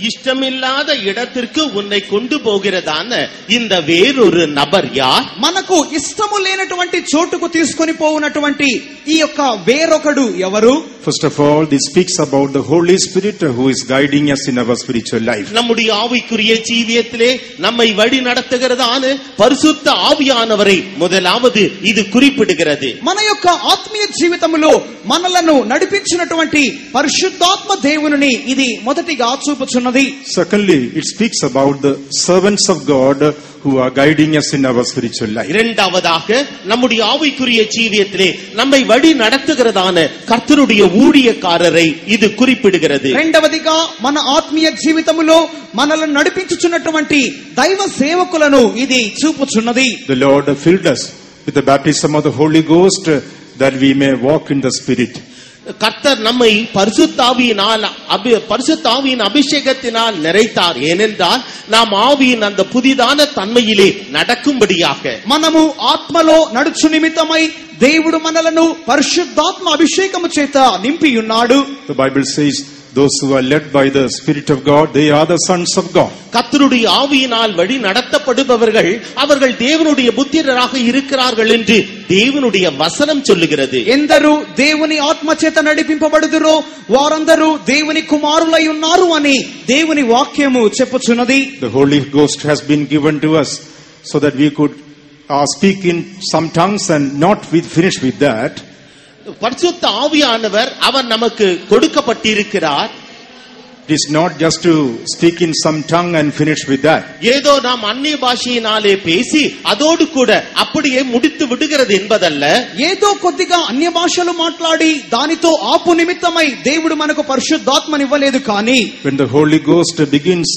இஷ்டமில்லாத இடத்திற்கு உன்னை கொண்டு போகிறதான இந்த வேறொரு நபர் யார்? మనకు ఇష్టము లేనటువంటి చోటుకు తీసుకొని పోవునటువంటి ఈ యొక్క వేరొకడు ఎవరు? First of all, this speaks about the Holy Spirit who is guiding us in our spiritual life. நம்முடைய ஆவிக்குரிய ஜீவியத்திலே நம்மை வழி நடத்துகிறதான பரிசுத்த ஆவியானவரை முதலாவது இது குறிப்பிடுகிறது. మన యొక్క ఆత్మీయ జీవితములో మనలను నడిపించినటువంటి పరిశుద్ధాత్మ దేవునిని ఇది మొదటిగా చూపుచున్నది. చెప్పుచున్నది. Secondly, it speaks about the servants of God who are guiding us in our spiritual life. இரண்டாவதாக நம்முடைய ஆவிக்குரிய ஜீவியத்திலே நம்மை வழி நடத்துகிறதான கர்த்தருடைய ஊழியக்காரரை இது குறிப்பிடுகிறது. రెండవదిగా మన ఆత్మీయ జీవితములో మనల్ని నడిపించుచున్నటువంటి దైవ సేవకులను ఇది చూపుచున్నది. The Lord filled us with the baptism of the Holy Ghost that we may walk in the Spirit. கர்த்தர் நம்மை பரிசுத்தாவியின் அபிஷேகத்தினால் நிறைத்தார். ஏனென்றால் நாம் ஆவியின் அந்த புதிதான தன்மையிலே நடக்கும்படியாக. మనము ఆత్మలో నడుచు నిమిత్తమై దేవుడు మనలను పరిశుద్ధాత్మ అభిషేకము చేత నింపియున్నాడు. The Bible says those who are led by the Spirit of God, they are the sons of God. கர்த்தருடைய ஆவியினால் வழி நடத்தப்படுபவர்கள் அவர்கள் தேவனுடைய புத்திரராக இருக்கிறார்கள் என்று தேவனுடைய வசனம் சொல்லுகிறது. ఎందరు దేవుని ఆత్మ చేత నడిపింపబడుదురో వారందరూ దేవుని కుమారులై ఉన్నారు అని దేవుని వాక్యము చెప్పుచున్నది. The Holy Ghost has been given to us so that we could speak in some tongues and not finish with that. பரிசுத்த ஆவியானவர் அவர் நமக்கு கொடுக்கப்பட்டிருக்கிறார். It is not just to speak in some tongue and finish with that. ஏதோ நாம் அந்நிய பாஷையினாலே பேசி அதோடு கூட அப்படியே முடித்து விடுகிறது என்பதல்ல. ఏదో కొద్దిగా అన్య భాషలు మాట్లాడి దానితో ఆపు నిమిత్తమై దేవుడు మనకు పరిశుద్ధాత్మనివ్వలేదు. కానీ when the Holy Ghost begins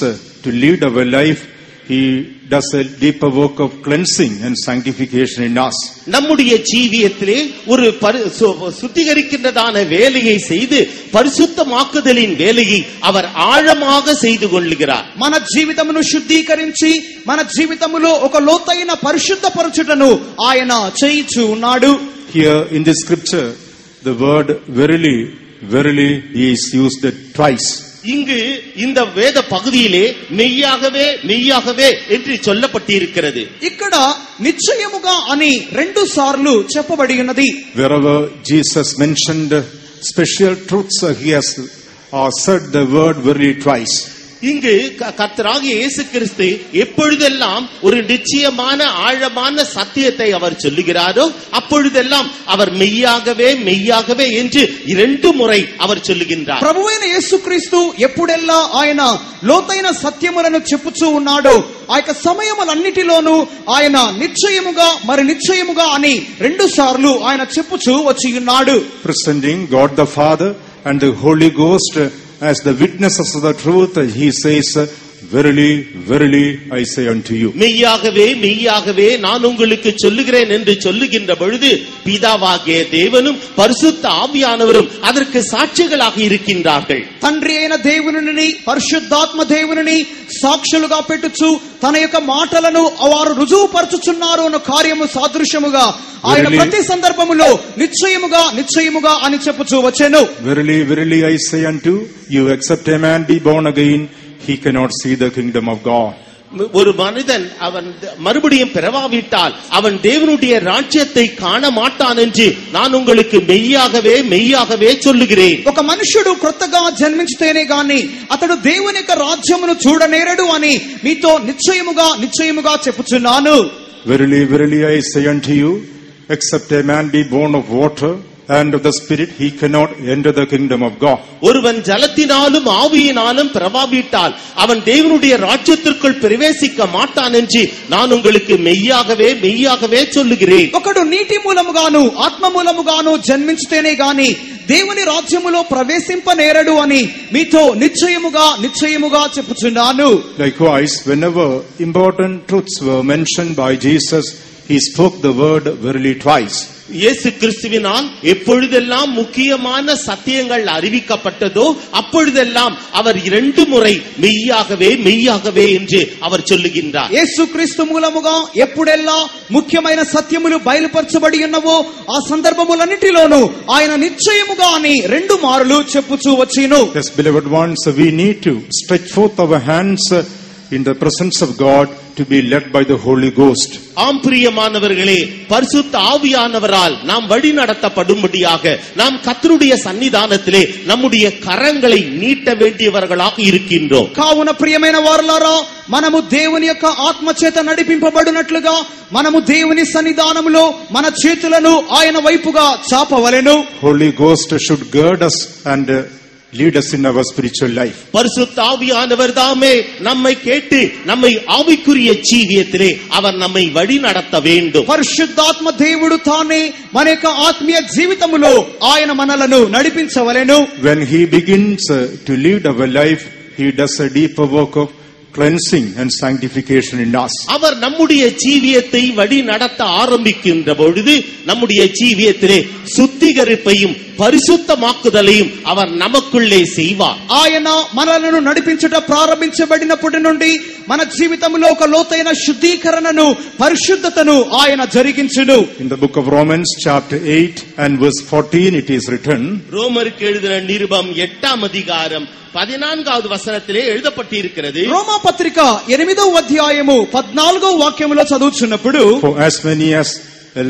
to lead our life, He does a deeper work of cleansing and sanctification in us. நம்முடைய ஜீவியத்திலே ஒரு சுத்திகரிக்கின்றதான வேலையை செய்து பரிசுத்தமாக்குதலின் வேலையை அவர் ஆழமாக செய்து கொள்கிறார். మన జీవితమును శుద్ధీకరించి మన జీవితములో ఒక లోతైన పరిశుద్ధపరచుటను ఆయన చేయిచు ఉన్నాడు. Here in this scripture, the word verily, verily is used twice. இங்கு இந்த வேத பகுதியிலே மெய்யாகவே மெய்யாகவே என்று சொல்லப்பட்டிருக்கிறது. ఇక్కడ నిశ్చయముగా అని రెండు సార్లు చెప్పబడి ఉన్నది. Wherever Jesus mentioned special truths, he has said the word verily twice. இங்கு கர்த்தராகிய இயேசு கிறிஸ்து எப்பொழுதெல்லாம் ஒரு நிச்சயமான ஆழமான சத்தியத்தை அவர் சொல்லுகிறாரோ அப்பொழுதெல்லாம் அவர் மெய்யாகவே மெய்யாகவே என்று இரண்டு முறை அவர் சொல்லுகின்றார். ప్రభువైన యేసుక్రీస్తు ఎప్పుడెల్లా ఆయన లోతైన సత్యములను చెప్పుచూ ఉన్నాడో ఆ యొక్క సమయములన్నిటిలోనూ ఆయన నిశ్చయముగా మరి నిశ్చయముగా అని రెండు సార్లు ఆయన చెప్పుచూ వచ్చి ఉన్నాడు. Presenting God the Father and the Holy Ghost as the witnesses of the truth, he says, verily, verily, I say unto you. மெய்யாகவே மெய்யாகவே நான் உங்களுக்கு சொல்லுகிறேன் என்று சொல்லுகின்ற பொழுது பிதாவாகிய தேவனும் பரிசுத்த ஆவியானவரும் அதற்கு சாட்சிகளாக இருக்கின்றார்கள். తండ్రి అయిన దేవునిని పరిశుద్ధాత్మ దేవునిని సాక్షులుగా పెట్టుచు తన యొక్క మాటలను వారు రుజువుపరచుచున్నారు అన్న కార్యము సాదృశ్యముగా ఆయన ప్రతి సందర్భములో నిశ్చయముగా నిశ్చయముగా అని చెప్పుచూ వచ్చెను. Verily, verily, I say unto you, except a man be born again, he cannot see the kingdom of God. ஒரு மனிதன் அவன் மறுபடியும் பிறவாவிட்டால் அவன் தேவனுடைய ராஜ்யத்தை காண மாட்டான் என்று நான் உங்களுக்கு மெய்யாகவே மெய்யாகவே சொல்லுகிறேன். ఒక మనుషుడు క్రొత్తగా జన్మించితేనే గాని అతడు దేవుని యొక్క రాజ్యమును చూడనేరడు అని మీతో నిశ్చయముగా నిశ్చయముగా చెప్పుచున్నాను. Verily, verily, I say unto you, except a man be born of water and of the Spirit, he cannot enter the kingdom of God. ஒருவன் ஜலத்தினாலும் ஆவியினாலும் பிறவாவிட்டால் அவன் தேவனுடைய ராஜ்யத்திற்குள் பிரவேசிக்க மாட்டான் என்று நான் உங்களுக்கு மெய்யாகவே மெய்யாகவே சொல்லுகிறேன். ఒకడు నీటి మూలముగాను ఆత్మ మూలముగాను జన్మించితేనే గాని దేవుని రాజ్యములో ప్రవేశింపనేరడు అని మీతో నిశ్చయముగా నిశ్చయముగా చెప్పుచున్నాను. Likewise, whenever important truths were mentioned by Jesus, he spoke the word verily twice. இயேசு கிறிஸ்துவினால் எப்பொழுதெல்லாம் முக்கியமான சத்தியங்கள் அறிவிக்கப்பட்டதோ அப்பொழுதெல்லாம் அவர் இரண்டு முறை மெய்யாகவே மெய்யாகவே என்று அவர் சொல்லுகின்றார். యేసుక్రీస్తు మూలముగా ఎప్పుడెల్లా ముఖ్యమైన సత్యములు బయలుపరచబడి ఉన్నవో ఆ సందర్భములన్నిటిలోనూ ఆయన నిశ్చయముగా అని రెండు మారులు చెప్పుచూ వచ్చిను. Yes, beloved ones, we need to stretch forth our hands in the presence of God to be led by the Holy Ghost. ஆம் பிரியமானவர்களே, பரிசுத்த ஆவியானவரால் நாம் வழி நடத்தப்படும்படியாக நாம் கர்த்தருடைய சன்னிதானத்திலே நம்முடைய கரங்களை நீட்ட வேண்டியவர்களாக இருக்கின்றோம். కావున ప్రియమైన వారలారా, మనము దేవుని యొక్క ఆత్మ చేత నడిపింపబడినట్లుగా మనము దేవుని సన్నిధానములో మన చేతులను ఆయన వైపుగా చాపవలెను. Holy Ghost should gird us and lead us in our spiritual life. பரிசுத்த ஆவியானவர் தாமே நம்மை கேட்டு நம்மை ஆவிக்குரிய ஜீவியத்திலே அவர் நம்மை வழி நடத்த வேண்டும். పరిశుద్ధాత్మ దేవుడు తానే మన యొక్క ఆత్మీయ జీవితములో ఆయన మనలను నడిపించవలెను. When he begins to lead our life, he does a deeper work of cleansing and sanctification in us. அவர் நம்முடைய ஜீவியத்தை வழி நடத்த ஆரம்பிக்கின்ற பொழுது நம்முடைய ஜீவியத்திலே சுத்திகரிப்பையும் పరిశుద్ధமாக்குதலையும் அவர் நமக்குள்ளே செய்வார். ఆయన మనలను నడిపించుట ప్రారంభించబడినప్పటి నుండి మన జీవితంలో ఒక లోతైన శుద్ధీకరణను పరిశుద్ధతను ఆయన జరిగించును. In the book of Romans chapter 8 and verse 14 it is written, ரோமருக்கு எழுதின நிருபம் 8ஆம் அதிகாரம் 14வது வசனத்திலே எழுதப்பட்டிருக்கிறது. రోమా పత్రిక 8వ అధ్యాయము 14వ వాక్యములో చదువుచున్నప్పుడు, for as many as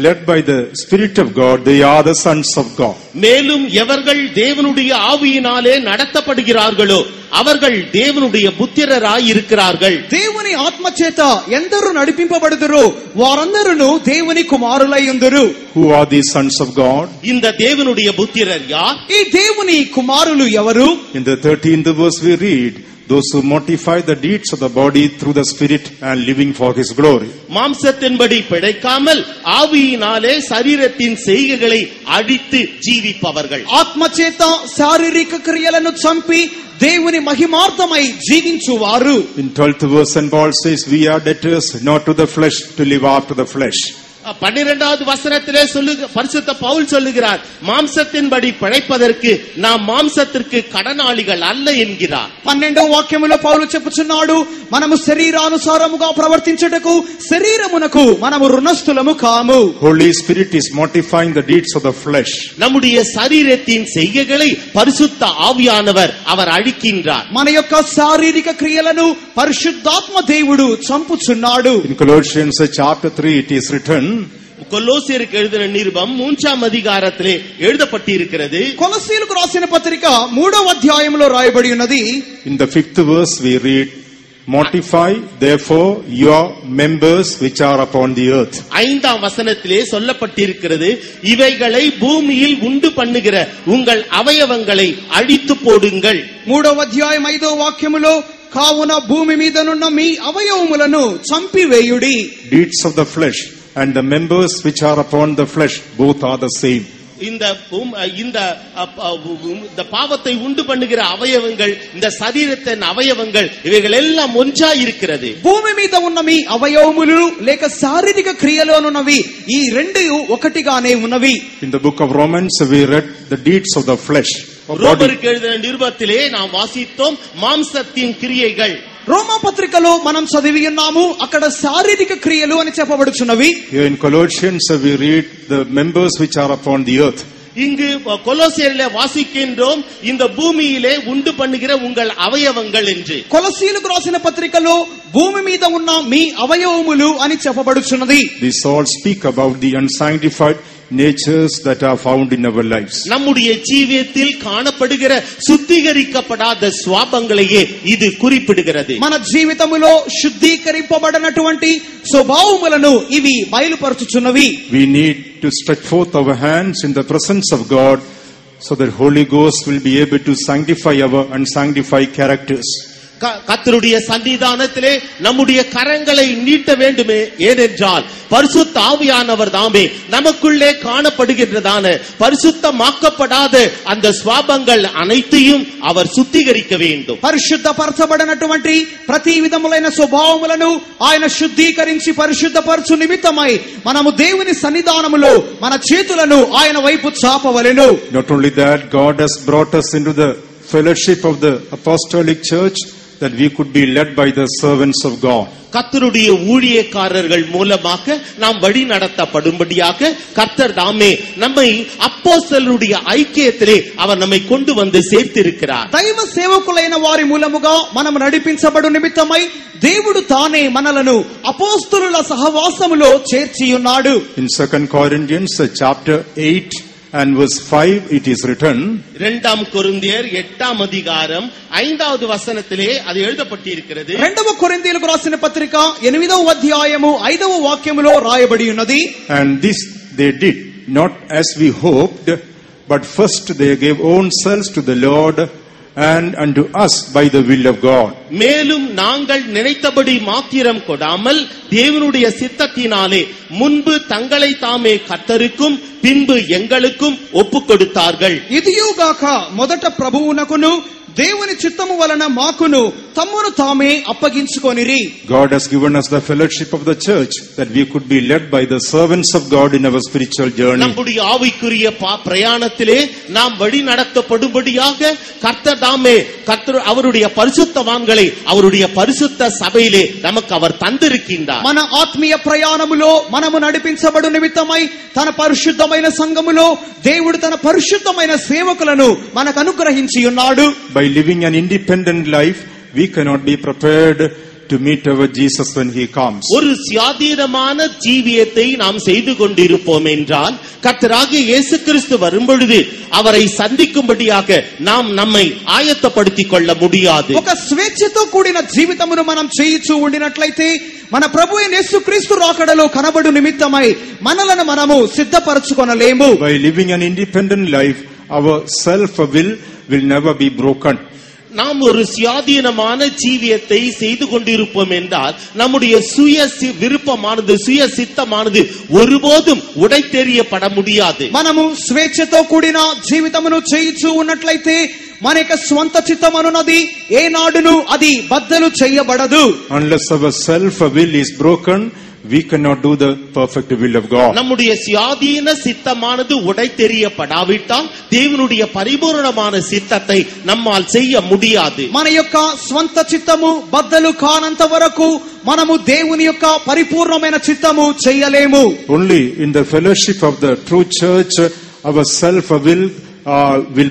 led by the Spirit of God, they are the sons of God. மேலும் எவர்கள் தேவனுடைய ஆவியினாலே நடத்தப்படுகிறார்களோ அவர்கள் தேவனுடைய புத்திரராய் இருக்கிறார்கள். దేవుని ఆత్మ చేత ఎందరు నడిపింపబడుదురో వారందరూ దేవుని కుమారులై ఉందురు. Who are these sons of God? இந்த தேவனுடைய புத்திரர் யார்? ఈ దేవుని కుమారులు ఎవరు? In the 13th verse we read, those who mortify the deeds of the body through the Spirit and living for His glory. மாம்சத்தின்படி பிழைக்காமல் ஆவியினாலே சரீரத்தின் செய்கைகளை அழித்து ஜீவிப்பவர்கள். ఆత్మ చేత శారీరక క్రియలను చంపి దేవుని మహిమార్థమై జీవించువారు. In 12th verse and Paul says, we are debtors not to the flesh to live after the flesh. 12வது வசனத்திலே பரிசுத்த பவுல் சொல்லுகிறார், மாம்சத்தின்படி பிழைப்பதற்கு நாம் மாம்சத்திற்கு கடனாளிகள் அல்ல என்கிறார். 12వ వాక్యములో పౌలు చెప్పుచున్నాడు, మనము శరీరానుసారముగా ప్రవర్తించుటకు శరీరమునకు మనము రుణస్థులము కాము. Holy Spirit is mortifying the deeds of the flesh. நம்முடைய சரீரத்தின் செய்கைகளை பரிசுத்த ஆவியானவர் அவர் அழிக்கின்றார். మన యొక్క శారీరక క్రియలను పరిశుద్ధాత్మ దేవుడు చంపుచున్నాడు. In Colossians chapter 3 it is written, கொலோசியருக்கு எழுதின நிருபம் 3ஆம் அதிகாரத்திலே எழுதப்பட்டிருக்கிறது. కొలస్సీయులకు రాసిన పత్రిక 3వ అధ్యాయములో రాయబడి ఉన్నది. in the 5th verse we read, mortify therefore your members which are upon the earth. 5ஆம் வசனத்திலே சொல்லப்பட்டிருக்கிறது, இவைகளை பூமியில் உண்டு பண்ணுகிற உங்கள் அவயவங்களை அழித்து போடுங்கள். 3వ అధ్యాయం 5వ వాక్యములో, కావున భూమి మీదనున్న మీ అవయవములను చంపివేయుడి. Deeds of the flesh and the members which are upon the flesh both are the same. இந்த பாவத்தை உண்டு பண்ணுகிற அவயவங்கள், இந்த சரீரத்தின் அவயவங்கள், இவைகள் எல்லாம் ஒன்றா இருக்கிறது. భూమి మీద ఉన్న మీ అవయవములు లేక శారీరక క్రియలోనున్నవి ఈ రెండు ఒకటిగానే ఉన్నవి. In the book of Romans we read the deeds of the flesh. ரோமருக்கு எழுதின நிருபத்திலே நாம் வாசித்தோம் மாம்சத்தின் கிரியைகள். రోమా పత్రికలో మనం చదివి ఉన్నాము, అక్కడ శారీరక క్రియలు అని చెప్పబడుచున్నవి. Here in Colossians we read the members which are upon the earth. இங்கு கொலோசியரிலே வாசிக்கின்றோம், இந்த பூமியிலே உண்டு பண்ணுகிற உங்கள் அவயவங்கள் என்று. కొలస్సీయులకు రాసిన పత్రికలో భూమి మీద ఉన్న మీ అవయవములు అని చెప్పబడుచున్నది. These all speak about the unsanctified natures that are found in our lives. நம்முடைய ஜீவியத்தில் காணப்படுகிற சுத்திகரிக்கப்படாத சுவாபங்களையே இது குறிப்பிடுகிறது. మన జీవితములో శుద్ధీకరింపబడనటువంటి స్వభావములను ఇవి బయలుపరచుచున్నవి. We need to stretch forth our hands in the presence of God so that Holy Ghost will be able to sanctify our unsanctified characters. கர்த்தருடைய சன்னிதானத்திலே நம்முடைய கரங்களை நீட்ட வேண்டுமே, ஏனென்றால் பரிசுத்த ஆவியானவர் தாமே நமக்குள்ளே காணப்படுகின்றதான பரிசுத்தமாக்கப்படாத அந்த ஸ்வாபங்கள் அனைத்தையும் அவர் சுத்திகரிக்க வேண்டும். పరిశుద్ధపరచబడినటువంటి ప్రతి విధములైన స్వభావములను ఆయన శుద్ధీకరించి పరిశుద్ధపరచు నిమిత్తమై మనము దేవుని సన్నిధానములో మన చేతులను ఆయన వైపు చాపవలెను. Not only that, God has brought us into the fellowship of the apostolic church that we could be led by the servants of God. கர்த்தருடைய ஊழியக்காரர்கள் மூலமாக நாம் வழி நடத்தப்படும்படியாக கர்த்தர் தாமே நம்மை அப்போஸ்தலருடைய ஐக்கியத்திலே அவர் நம்மை கொண்டு வந்து சேர்த்திருக்கிறார். దైవ సేవకులైన వారి మూలముగా మనం నడిపించబడు నిమిత్తమై దేవుడు తానే మనలను అపోస్తలుల సహవాసములో చేర్చి ఉన్నాడు. In 2 Corinthians chapter 8 and verse 5 it is written, 2 கொரிந்தியர் 8ஆம் அதிகாரம் 5வது வசனத்திலே அது எழுதப்பட்டிருக்கிறது. 2వ కొరింథీయులకు రాసిన పత్రిక 8వ అధ్యాయము 5వ వాక్యములో రాయబడి ఉన్నది. and this they did not as we hoped, but first they gave own selves to the Lord and unto us by the will of God. மேலும் நாங்கள் நினைத்தபடி மாத்திரம் கொடாமல் தேவனுடைய சித்தத்தினாலே முன்பு தங்களை தாமே கர்த்தருக்கும் பின்பு எங்களுக்கும் ஒப்புக் கொடுத்தார்கள். ఇదియుగాక మొదట ప్రభువునకును దేవుని చిత్తము వలన మాకును తమ్మును తామే అప్పగించుకొనిరి. God has given us the fellowship of the church that we could be led by the servants of God in our spiritual journey. நம்முடைய ஆவிக்குரிய பிரயாணத்திலே நாம் வழி நடத்தப்படும்படியாக கர்த்தர் தாமே அவருடைய பரிசுத்தவான்களை அவருடைய பரிசுத்த சபையிலே நமக்கு அவர் தந்திருக்கின்றார். మన ఆత్మీయ ప్రయాణములో మనము నడిపించబడు నిమిత్తమై తన పరిశుద్ధమైన సంఘములో దేవుడు తన పరిశుద్ధమైన సేవకులను మనకు అనుగ్రహించి ఉన్నాడు. By living an independent life, we cannot be prepared to meet our Jesus when he comes. ஒரு சுயாதீனமான ஜீவியத்தை நாம் செய்து கொண்டிருப்போம் என்றால் கர்த்தராகிய இயேசு கிறிஸ்து வரும்பொழுது அவரை சந்திக்கும்படியாக நாம் நம்மை ஆயத்தப்படுத்திக் கொள்ள முடியாது. ఒక స్వేచ్ఛతో కూడిన జీవితమును మనం చేయిచూ ఉండినట్లయితే మన ప్రభువైన యేసుక్రీస్తు రాకడలో కనబడు నిమిత్తమై మనలను మనము సిద్ధపరచుకొనలేము. By living an independent life, our self-will never be broken. நாம் ஒரு சுயாதீனமான ஜீவியத்தை செய்து கொண்டிருப்போம் என்றால் நம்முடைய சுய விருப்பமானது சுய சித்தமானது ஒருபோதும் உடைத்தெறியப்பட முடியாது. మనము స్వేచ్ఛతో కూడిన జీవితమును చేయిచూ ఉన్నట్లయితే మన యొక్క స్వంత చిత్తం అనున్నది ఏనాడును అది బద్దలు చేయబడదు. Unless our self-will is broken, we cannot do the perfect will of God. நம்முடைய சுயாதீன சித்தமானது உடைத்தெறியப்படாவிட்டால் தேவனுடைய பரிபூரணமான சித்தத்தை நம்மால் செய்ய முடியாது. మన యొక్క స్వంత చిత్తము బద్దలు కానంత వరకు మనము దేవుని యొక్క పరిపూర్ణమైన చిత్తము చేయలేము. Only in the fellowship of the true church, our self-will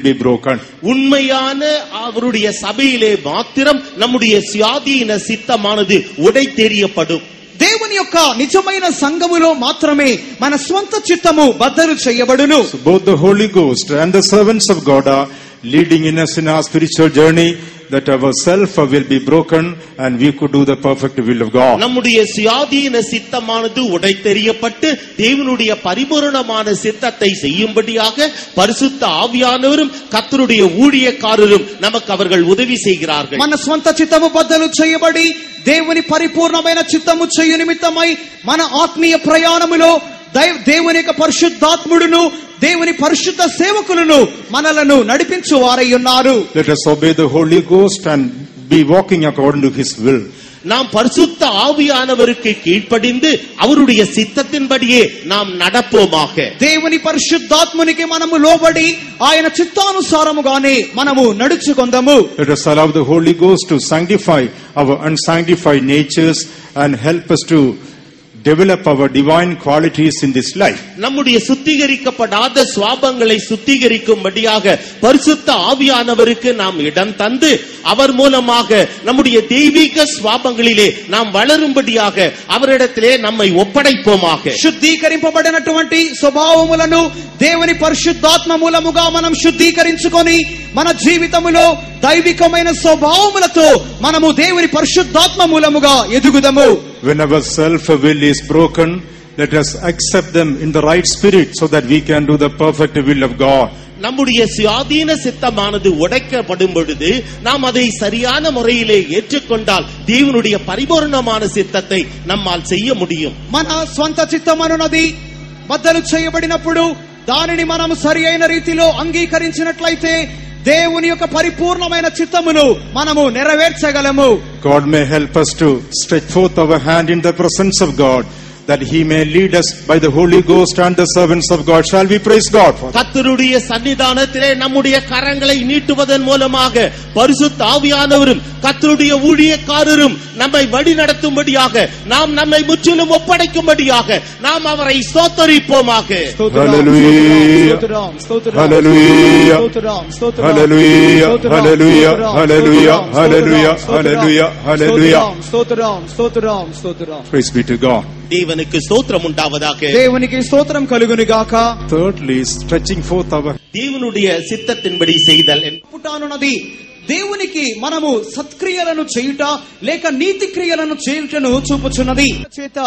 be broken. உண்மையான அவருடைய சபையிலே மாத்திரம் நம்முடைய சுயாதீன சித்தமானது உடைத்தெறியப்படும். దేవుని యొక్క నిజమైన సంఘములో మాత్రమే మన స్వంత చిత్తము బద్దలు చేయబడును. So both the Holy Ghost and the servants of God are leading in us in our spiritual journey, that our self will be broken and we could do the perfect will of God. நம்முடைய சுயாதீன சித்தமானது உடைத்தெறியப்பட்டு தேவனுடைய பரிபூரணமான சித்தத்தை செய்யும்படியாக பரிசுத்த ஆவியானவரும் கர்த்தருடைய ஊழியக்காரரும் நமக்கு அவர்கள் உதவி செய்கிறார்கள். మన స్వంత చిత్తము బద్దలు చేయబడి దేవుని పరిపూర్ణమైన చిత్తము చేయు నిమిత్తమై మన ఆత్మీయ ప్రయాణములో దేవుని యొక్క పరిశుద్ధాత్ముడును దేవుని పరిశుద్ధ సేవకులను మనలను నడిపించు వారై ఉన్నారు. Let us obey the Holy Ghost and be walking according to his will. நாம் பரிசுத்த ஆவியானவருக்கு கீழ்ப்படிந்து அவருடைய சித்தத்தின்படியே நாம் நடப்போமாக. దేవుని పరిశుద్ధాత్మునికి మనము లోబడి ఆయన చిత్తానుసారముగానే మనము నడుచుకొందాము. Let us allow the Holy Ghost to sanctify our unsanctified natures and help us to develop our divine qualities in this life. நம்முடைய சுத்திகரிக்கப்படாத சுவாபங்களை சுத்திகரிக்கும்படியாக பரிசுத்த ஆவியானவருக்கு நாம் இடம் தந்து அவர் மூலமாக நம்முடைய தெய்வீக சுவாபங்களிலே நாம் வளரும்படியாக அவரிடத்திலே நம்மை ஒப்படைப்போமாக. శుద్ధీకరింపబడినటువంటి స్వభావములను దేవుని పరిశుద్ధాత్మ మూలముగా మనం శుద్ధీకరించుకొని మన జీవితములో దైవికమైన స్వభావములతో మనము దేవుని పరిశుద్ధాత్మ మూలముగా ఎదుగుదము. When our self-will is broken, let us accept them in the right spirit so that we can do the perfect will of God. நம்முடைய சுயாதீன சித்தமானது உடைக்கப்படும் பொழுது நாம் அதை சரியான முறையிலே ஏற்றுக்கொண்டால் தேவனுடைய பரிபூரணமான சித்தத்தை நம்மால் செய்ய முடியும். మన స్వంత చిత్తమనున్నది బద్దలు చేయబడినప్పుడు దానిని మనము సరి అయిన రీతిలో అంగీకరించినట్లయితే దేవుని యొక్క పరిపూర్ణమైన చిత్తమును మనము నెరవేర్చగలము. God may help us to stretch forth our hand in the presence of God, that he may lead us by the Holy Ghost and the servants of God. Shall we praise God for that? கர்த்தருடைய சன்னிதானத்திலே நம்முடைய கரங்களை நீட்டுவதன் மூலமாக பரிசுத்த ஆவியானவரும் கர்த்தருடைய ஊழியக்காரரும் நம்மை வழி நடத்தும்படியாக நாம் நம்மை முற்றிலும் ஒப்படைக்கும்படியாக நாம் அவரை ஸ்தோத்திரிப்போமாக. Hallelujah. Hallelujah. Hallelujah. Hallelujah. Hallelujah. Hallelujah. Hallelujah. Hallelujah. Praise be to God. தேவனுக்கு ஸ்தோத்திரம் உண்டாவதாக. దేవునికి స్తోత్రం కలుగును గాక. Thirdly, stretching forth our தேவனுடைய சித்தத்தின்படி செய்தல். పుటానున్నది దేవునికి మనము సత్క్రియలను చేయుట లేక నీతి క్రియలను చేయుటను చూపుచున్నది. చేత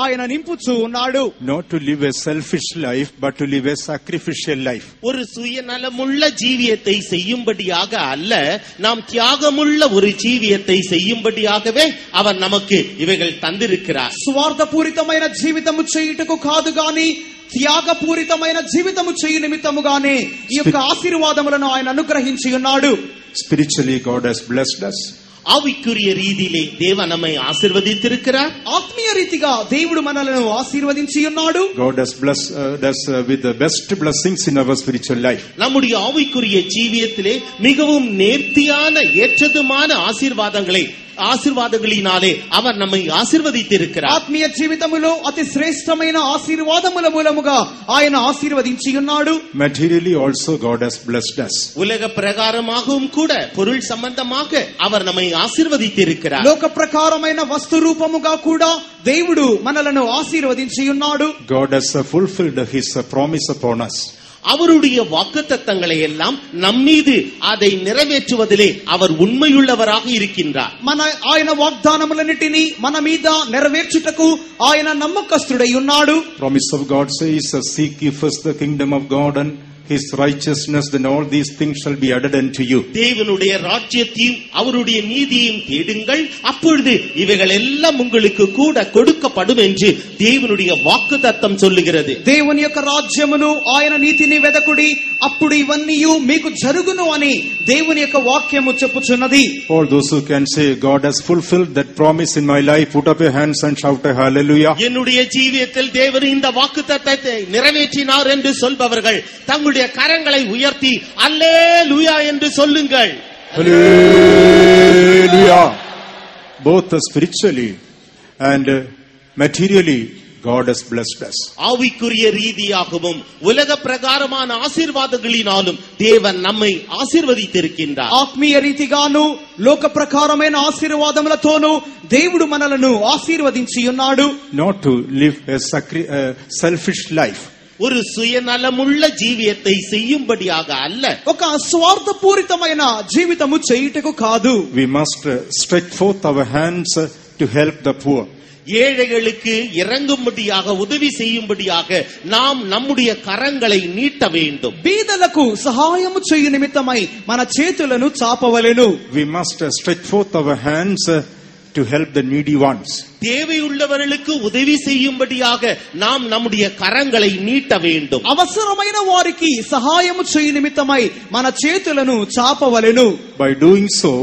ఆయన నింపుచూ ఉన్నాడు. Not to live a selfish life, but to live a sacrificial life. ஒரு சுயநலமுள்ள ஜீவியத்தை செய்யும்படியாக அல்ல, நாம் தியாகமுள்ள ஒரு ஜீவியத்தை செய்யும்படியாகவே அவர் நமக்கு இவைகள் தந்திருக்கிறார். స్వార్థపూరితమైన జీవితము చేయుటకు కాదు గాని త్యాగపూరితమైన జీవితము చేయు నిమిత్తముగానే ఈ యొక్క ఆశీర్వాదములను ఆయన అనుగ్రహించి ఉన్నాడు. Spiritually, God has blessed us. ஆவிக்குரிய ரீதியிலே தேவன் நம்மை ஆசீர்வதித்திருக்கிறார். ఆత్మీయ రీతిగా దేవుడు మనలను ఆశీర్వదించి ఉన్నాడు. God has blessed us with the best blessings in our spiritual life. நம்முடைய ஆவிக்குரிய ஜீவியத்திலே மிகவும் நேர்த்தியான ஏற்றதுமான ఆశీర్వాదங்களினாலே அவர் நம்மை ఆశీర్వదిத்திருக்கிறார். ఆత్మీయ జీవితములో అతి శ్రేష్టమైన ఆశీర్వాదముల మూలముగా ఆయన ఆశీర్వదించి ఉన్నాడు. Materially also God has blessed us. உலக பிரகாரமாகவும் கூட பொருள் சம்பந்தமாக அவர் நம்மை ஆசீர்வதித்திருக்கிறார். లోక ప్రకారమైన వస్తు రూపముగా కూడా దేవుడు మనలను ఆశీర్వదించి ఉన్నాడు. God has fulfilled his promise upon us. அவருடைய வாக்குத்தத்தங்களை எல்லாம் நம்மீது அதை நிறைவேற்றுவதிலே அவர் உண்மையுள்ளவராக இருக்கின்றார். ఆయన వాగ్దానములన్నిటిని మన మీద నెరవేర్చుటకు ఆయన నమ్మకస్తుడై ఉన్నాడు. Promise of God says, seek ye first the kingdom of God and his righteousness, then all these things shall be added unto you. தேவனுடைய ராஜ்யத்தையும் அவருடைய நீதியையும் தேடுங்கள், அப்பொழுது இவைகள் எல்லாம் உங்களுக்கு கூட கொடுக்கப்படும் என்று தேவனுடைய வாக்குத்தத்தம் சொல்லுகிறது. దేవుని యొక్క రాజ్యమును ఆయన నీతిని వెదకుడి, అప్పుడు ఇవన్నీ మీకు జరుగును అని దేవుని యొక్క వాక్యము చెప్పుచున్నది. All those who can say God has fulfilled that promise in my life, put up your hands and shout a hallelujah. என்னுடைய ஜீவியத்தில் தேவன் இந்த வாக்குத்தத்தத்தை நிறைவேற்றினார் என்று சொல்பவர்கள் தங்களுடைய கரங்களை உயர்த்தி அல்லேலூயா என்று சொல்லுங்கள். Hallelujah. Both spiritually and materially God has blessed us. ஆவிக்குரிய ரீதியாகவும் உலக பிரகாரமான ஆசீர்வாதங்களினாலும் தேவன் நம்மை ஆசீர்வதித்திருக்கின்றார். ఆత్మీయ రీతిగాను లోక ప్రకారమైన ఆశీర్వాదములతోను దేవుడు మనలను ఆశీర్వదించి ఉన్నాడు. Not to live a selfish life. ஒரு சுயநலமுள்ள ஜீவியத்தை செய்யும்படியாக அல்ல, ఒక స్వార్థపూరితమైన జీవితము చేయుటకు కాదు. We must stretch forth our hands to help the poor. ஏழைகளுக்கு இறங்கும்படியாக உதவி செய்யும்படியாக நாம் நம்முடைய கரங்களை நீட்ட வேண்டும். బీదలకు సహాయము చేయు నిమిత్తమై మన చేతులను చాపవలెను. We must stretch forth our hands to help the needy ones. தேவையுள்ளவர்களுக்கு உதவி செய்யும்படியாக நாம் நம்முடைய கரங்களை நீட்ட வேண்டும். అవసరమైన వారికి సహాయము చేయు నిమిత్తమై మన చేతులను చాపవలెను. By doing so,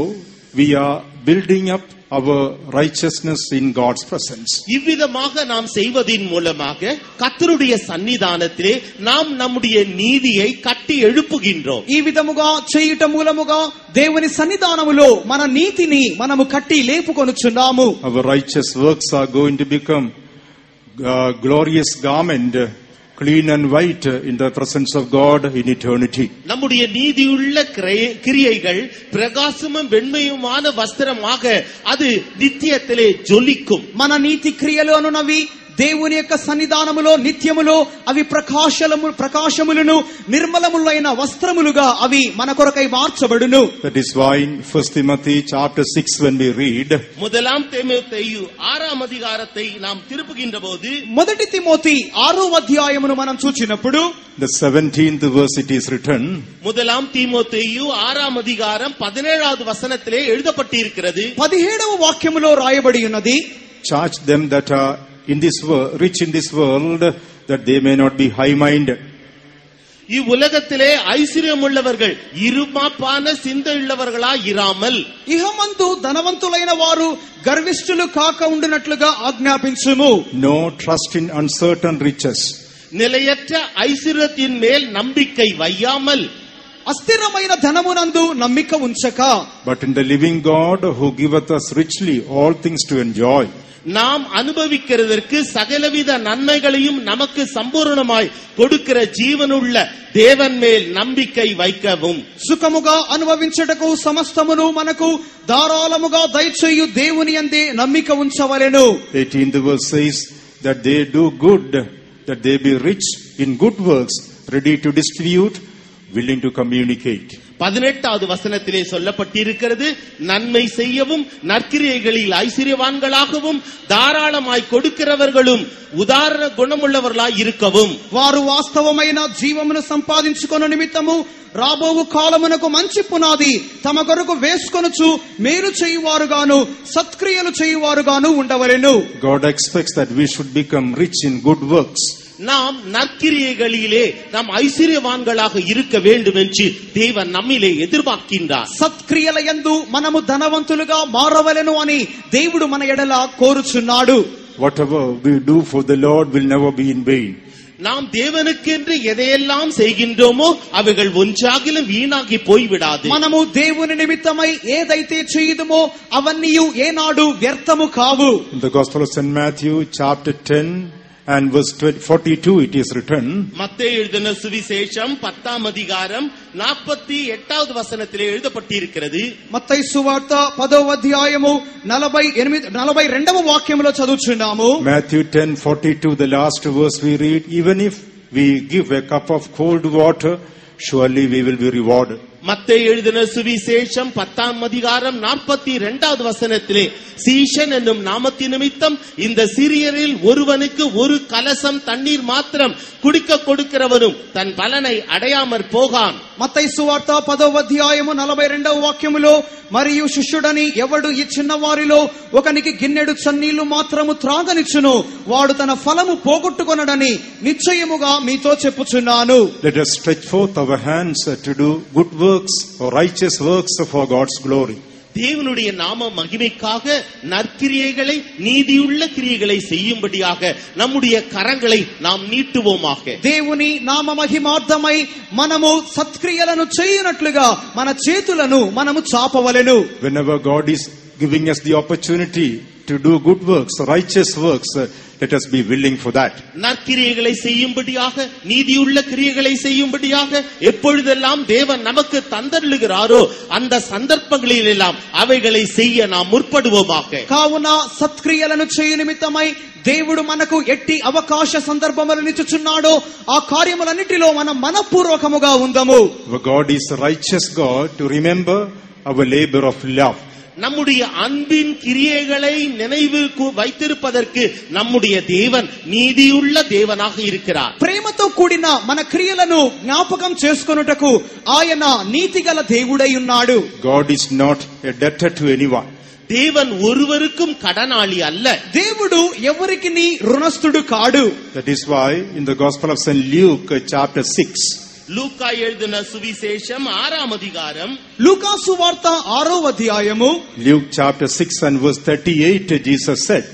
we are building up our righteousness in God's presence. இவ்விதமாக நாம் செய்வதின் மூலமாக கர்த்தருடைய சன்னிதானத்திலே நாம் நம்முடைய நீதியை கட்டி எழுப்புகின்றோம். ఈ విధముగా చేయుట మూలముగా దేవుని సన్నిధానములో మన నీతిని మనము కట్టి లేపుకొనుచున్నాము. Our righteous works are going to become glorious garment, clean and white in the presence of God in eternity. நம்முடைய நீதியுள்ள கிரியைகள் பிரகாசமும் வெண்மையுமான வஸ்திரமாக அது நித்தியத்திலே ஜொலிக்கும். మన నీతి క్రియలు అనునవి దేవుని యొక్క సన్నిధానములో నిత్యములో అవి ప్రకాశములను నిర్మలములైన వస్త్రములుగా అవి మన కొరకై మార్చబడును. That is why in 1 Timothy chapter 6 when we read, முதலாம் தீமோத்தேயு 6ஆம் அதிகாரத்தை நாம் திருப்புகின்றபோது, మొదటి తిమోతి 6వ అధ్యాయమును మనం చూచినప్పుడు the 17th verse it is written, முதலாம் தீமோத்தேயு 6ஆம் அதிகாரம் 17வது வசனத்திலே எழுதப்பட்டிருக்கிறது. 17వ వాక్యములో రాయబడి ఉన్నది, charge them that are in this world, rich in this world, that they may not be high-minded. இவ்வுலகத்திலே ஐஸ்வர்யமுள்ளவர்கள் இருமாப்பான சிந்தையுள்ளவர்களாய் இராமல், ఇహమందు ధనవంతులైన వారు గర్విష్ఠులు కాక ఉండునట్లుగా ఆజ్ఞాపించుము. No trust in uncertain riches. நிலையற்ற ஐஸ்வர்யத்தின் மேல் நம்பிக்கை வையாமல், అస్థిరమైన ధనమునందు నమ్మిక ఉంచక, but in the living God who giveth us richly all things to enjoy. நாம் அனுபவிக்கிறதற்கு சகலவித நன்மைகளையும் நமக்கு சம்பூர்ணமாய் கொடுக்கிற ஜீவனுள்ள தேவன் மேல் நம்பிக்கை வைக்கவும், సుఖముగా అనుభవించుటకు సమస్తమును మనకు ధారాళముగా దయచేయు దేవుని యందే నమ్మిక ఉంచవలెను. 18th verse says that they do good, that they be rich in good works, ready to distribute, willing to communicate. 18வது வசனத்திலே சொல்லப்பட்டிருக்கிறது, நன்மை செய்யவும் நற்கிரியைகளில் ஐஸ்வர்யவான்களாகவும் தாராளமாய் கொடுக்கிறவர்களும் உதாரண குணமுள்ளவர்களாய் இருக்கவும். వారు వాస్తవమైన జీవమును సంపాదించుకొను నిమిత్తము రాబోవు కాలమునకు మంచి పునాది తమ కొరకు వేసుకొనుచు మేలు చేయువారుగాను సత్క్రియలు చేయువారుగాను ఉండవలెను. God expects that we should become rich in good works. நாம் நற்கிரியைகளிலே நாம் ஐஸ்வர்யவான்களாக இருக்க வேண்டும் என்று தேவன் நம்மிலே எதிர்பார்க்கின்றார். సత్క్రియల యందు మనము ధనవంతులుగా మారవలెను అని దేవుడు మన ఎడల కోరుచున్నాడు. Whatever we do for the Lord will never be in vain. நாம் தேவனுக்கென்று எதையெல்லாம் செய்கின்றோமோ அவைகள் ஒன்றாகிலும் வீணாகி போய்விடாது. మనము దేవుని నిమిత్తమై ఏదైతే చేయుదుమో అవన్నీ ఏనాడు వ్యర్థము కావు. In the Gospel of St. Matthew chapter 10 and verse 42 it is written, மத்தேயு எழுதின சுவிசேஷம் 10ஆம் அதிகாரம் 48வது வசனத்திலே எழுதப்பட்டிருக்கிறது. మత్తయి సువార్త 10వ అధ్యాయము 42వ వాక్యములో చదువుచున్నాము. Matthew 10:42, the last verse we read, even if we give a cup of cold water, surely we will be rewarded. மத்தேயு எழுதின சுவிசேஷம் 10ஆம் அதிகாரம் 42வது வசனத்திலே, சீஷன் என்னும் நாமத்தின் நிமித்தம் இந்த சிறியரில் ஒருவனுக்கு ஒரு கலசம் தண்ணீர் மாத்திரம் குடிக்க கொடுக்கிறவனும் தன் பலனை அடையாமற் போகான். మత్తయి సువార్త 10వ అధ్యాయము 42వ వాక్యములో, మరియు శిష్యుడని ఎవడు ఈ చిన్నవారిలో ఒకనికి గిన్నెడు చన్నీళ్లు మాత్రము త్రాగనిచ్చును వాడు తన ఫలము పోగొట్టుకొనడని నిశ్చయముగా మీతో చెప్పుచున్నాను. Let us stretch forth our hands to do good works or righteous works for God's glory. தேவனுடைய நாம மகிமைக்காக நற்கிரியைகளை நீதியுள்ள கிரியைகளை செய்யும்படியாக நம்முடைய கரங்களை நாம் நீட்டுவோமாக. దేవుని నామ మహిమార్థమై మనము సత్క్రియలను చేయునట్లుగా మన చేతులను మనము చాపవలెను. Whenever God is giving us the opportunity to do good works, righteous works, let us be willing for that. நற்கிரியைகளை செய்யும்படியாக நீதியுள்ள கிரியைகளை செய்யும்படியாக எப்பொழுதெல்லாம் தேவன் நமக்கு தந்தருளுகிறாரோ அந்த சந்தர்ப்பங்களில் எல்லாம் அவைகளை செய்ய நாம் முற்படுவோமாக. కావున సత్క్రియలను చేయు నిమిత్తమై దేవుడు మనకు ఎట్టి అవకాశ సందర్భములను ఇచ్చుచున్నాడో ఆ కార్యములన్నిటిలో మనం మనపూర్వకముగా ఉందము. Our God is a righteous God to remember our labor of love. நம்முடைய அன்பின் கிரியைகளை நினைவு வைத்திருப்பதற்கு நம்முடைய தேவன் நீதியுள்ள தேவனாக இருக்கிறார். ప్రేమతో కూడిన మన క్రియలను జ్ఞాపకం చేసుకొనుటకు ఆయన నీతిగల దేవుడై ఉన్నాడు. God is not a debtor to anyone. தேவன் ஒருவருக்கும் கடனாளி அல்ல. దేవుడు ఎవరికి రుణస్థుడు కాడు. That is why in the Gospel of St. Luke chapter 6, லூக்கா எழுதின சுவிசேஷம் 6ஆம் அதிகாரம், లూకా సువార్త 6వ అధ్యాయము, Luke chapter 6 and verse 38, Jesus said,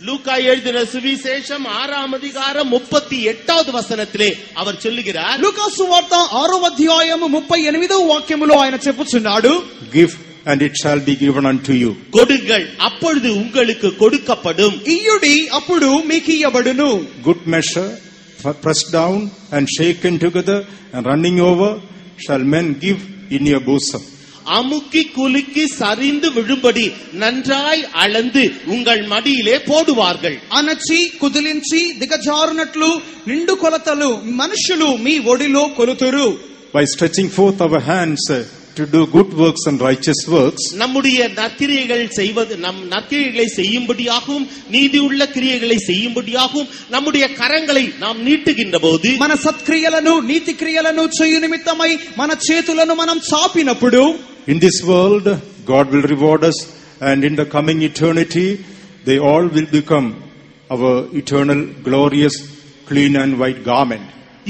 லூக்கா எழுதின சுவிசேஷம் 6ஆம் அதிகாரம் 38வது வசனத்திலே அவர் சொல்லுகிறார், లూకా సువార్త 6వ అధ్యాయము 38వ వాక్యములో ఆయన చెప్పుచున్నాడు, give and it shall be given unto you. கொடுங்கள் அப்பொழுது உங்களுக்கு கொடுக்கப்படும். ఇయ్యుడి అప్పుడు మీకు ఇయ్యబడును. Good measure, pressed down and shaken together and running over, shall men give in your bosom. அமுக்கி குலுக்கி சரிந்து விழும்படி நன்றாய் அளந்து உங்கள் மடியிலே போடுவார்கள். అనచి కుదిలించి దిగజారునట్లు నిండు కొలతలు మనుషులు మీ ఒడిలో కొలుతురు. By stretching forth our hands to do good works and righteous works, நம்முடைய நற்கிரியைகள் செய்வது நம் நற்கிரியைகளை செய்யும்படியாகவும் நீதியுள்ள கிரியைகளை செய்யும்படியாகவும் நம்முடைய கரங்களை நாம் நீட்டுகின்ற போது, మన సత్క్రియలను నీతి క్రియలను చేయు నిమిత్తమై మన చేతులను మనం చాపినప్పుడు, in this world God will reward us, and in the coming eternity they all will become our eternal glorious clean and white garment.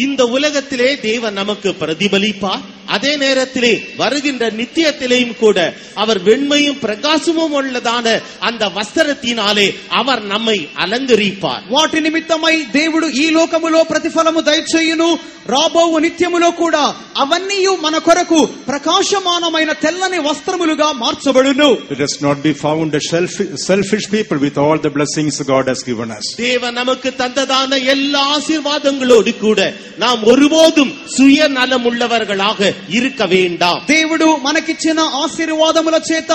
இந்த உலகத்திலே தேவன் நமக்கு பிரதிபலிப்பார். அதே நேரத்திலே வருகின்ற நித்தியத்திலேயும் கூட அவர் வெண்மையும் பிரகாசமும் உள்ளதான அந்த வஸ்திரத்தினாலே அவர் நம்மை அலங்கரிப்பார். వాటి నిమిత్తమై దేవుడు ఈ లోకములో ప్రతిఫలము దయచేయును. రాబోవు నిత్యములో కూడా అవన్నీ మన కొరకు ప్రకాశమానమైన తెల్లని వస్త్రములుగా మార్చబడును. Let us not be found as selfish people with all the blessings God has given us. தேவன் நமக்கு தந்ததான எல்லா ஆசீர்வாதங்களோடு கூட நாம் ஒருபோதும் சுயநலம் உள்ளவர்களாக இருக்க வேண்டாம். దేవుడు మనకిచ్చిన ఆశీర్వాదముల చేత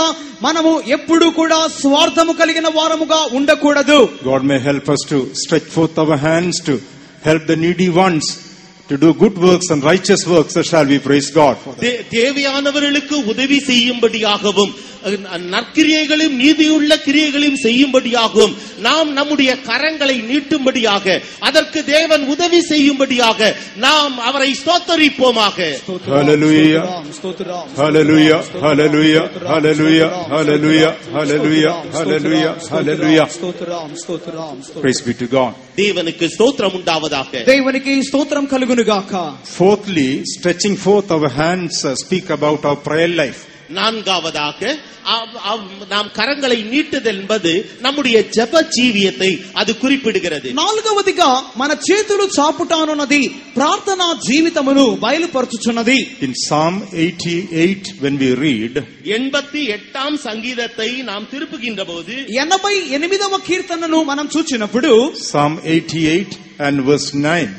మనము ఎప్పుడు కూడా స్వార్థము కలిగిన వారముగా ఉండకూడదు. God may help us to stretch forth our hands to help the needy ones to do good works and righteous works, shall we praise God for that. தேவையானவர்களுக்கு உதவி செய்யும்படியாகவும் நற்கிரியைகளும் நீதியுள்ள கிரியைகளையும் செய்யும்படியாகவும் நாம் நம்முடைய கரங்களை நீட்டும்படியாக அதற்கு தேவன் உதவி செய்யும்படியாக நாம் அவரை ஸ்தோத்தரிப்போமாக. Hallelujah, hallelujah, hallelujah, hallelujah, hallelujah, hallelujah, hallelujah, hallelujah. Praise be to God. தேவனுக்கு ஸ்தோத்திரம் உண்டாவதாக. దేవునికి స్తోత్రం కలుగును గాక. Fourthly, stretching forth our hands speak about our prayer life. நான்காவதாக நாம் கரங்களை நீட்டுதல் என்பது நம்முடைய ஜெப ஜீவியத்தை அது குறிப்பிடுகிறது. నాలుగవదిగా మన చేతులు చాపుటానున్నది ప్రార్థనా జీవితమును బయలుపరచుచున్నది. In Psalm 88 when we read, 88ஆம் சங்கீதத்தை நாம் திருப்புகின்ற போது 88వ కీర్తనను మనం చూచినప్పుడు Psalm 88 and verse 9,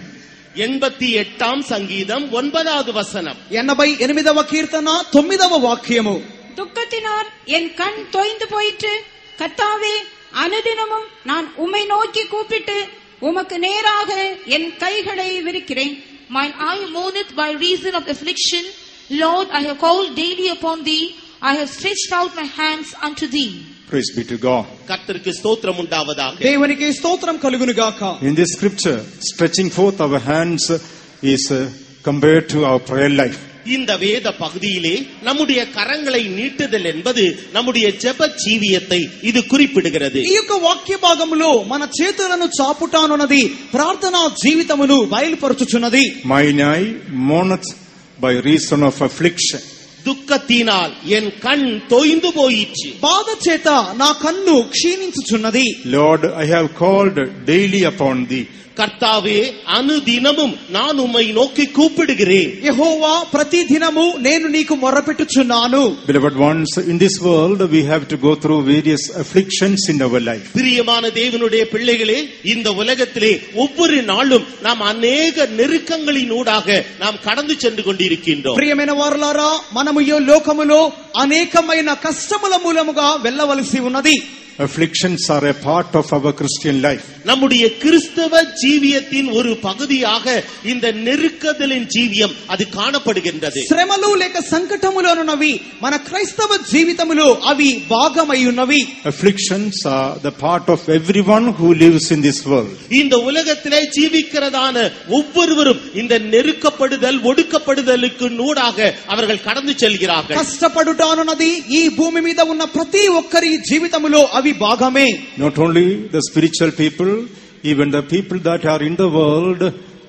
88ஆம் சங்கீதம் 9வது வசனம், 88వ కీర్తన 9వ వాక్యము. துக்கத்தினால் என் கண் தொய்ந்து போயிற்று. கர்த்தாவே, அனுதினமும் நான் உம்மை நோக்கி கூப்பிட்டு உமக்கு நேராக என் கைகளை விரிக்கிறேன். Mine eye mourneth by reason of affliction. Lord, I have called daily upon thee. I have stretched out my hands unto thee. praise be to God. கர்த்தருக்கு ஸ்தோத்திரம் உண்டாவதாக. దేవునికి స్తోత్రం కలుగును గాక. In this scripture, stretching forth our hands is compared to our prayer life. இந்த வேத பகுதியிலே நம்முடைய கரங்களை நீட்டுதல் என்பது நம்முடைய ஜெப ஜீவியத்தை இது குறிப்பிடுகிறது. ఈ యొక్క వాక్య భాగములో మన చేతులను చాపుటానున్నది ప్రార్థనా జీవితమును బయలుపరచుచున్నది. Mine eye mourneth by reason of affliction. துக்கத்தினால் என் கண் தொய்ந்து போயிற்று. బాధ చేత నా కన్ను క్షీణించుచున్నది. Lord, I have called daily upon thee. கர்த்தாவே, அனுதினமும் நான் உம்மை நோக்கி கூப்பிடுகிறேன். యెహోవా ప్రతి దినము నేను నీకు మొర్రపెట్టుచున్నాను. Beloved ones, in this world we have to go through various afflictions in our life. பிரியமான தேவனுடைய பிள்ளைகளே, இந்த உலகத்திலே ஒவ்வொரு நாளும் நாம் அநேக நெருக்கங்களினூடாக நாம் கடந்து சென்று கொண்டிருக்கின்றோம். ప్రియమైన వారలారా, మనము ఈ లోకములో అనేకమైన కష్టముల మూలముగా వెళ్ళవలసి ఉన్నది. Afflictions are a part of our Christian life. நம்முடைய கிறிஸ்தவ ஜீவியத்தின் ஒரு பகுதியாக இந்த நெருக்கதலின் ஜீவியம் அது காணப்படுகின்றது. శ్రమలు లేక సంకటములు అనున్నవి మన క్రైస్తవ జీవితములో అవి భాగమై ఉన్నవి. Afflictions are the part of everyone who lives in this world. இந்த உலகத்திலே ஜீவிக்கிறதான ஒவ்வொருவரும் இந்த நெருக்கப்படுதல் ஒடுக்கப்படுதலுக்கு நூடாக அவர்கள் கடந்து செல்கிறார்கள். కష్టపడుటానున్నది ఈ భూమి మీద ఉన్న ప్రతి ఒక్కరి జీవితములో అవి భాగమే. Not only the spiritual people, even the people that are in the world,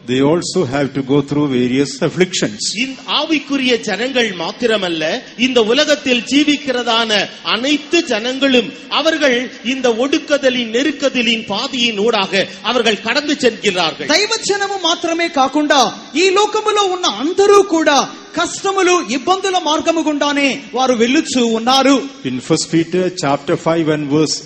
they also have to go through various afflictions. இந்த ஆவிக்குரிய ஜனங்கள் மாத்திரமல்ல, இந்த உலகத்தில் ஜீவிக்கிறதான அனைத்து ஜனங்களும் அவர்கள் இந்த ஒடுக்கதலின் நெருக்கதலின் பாதையின் ஊடாக அவர்கள் கடந்து செல்கிறார்கள். దైవజనము మాత్రమే కాకుండా ఈ లోకములో ఉన్న అందరూ కూడా కష్టములు ఇబ్బందుల మార్గము గుండానే వారు వెళ్ళుచూ ఉన్నారు. In 1 Peter chapter 5 and verse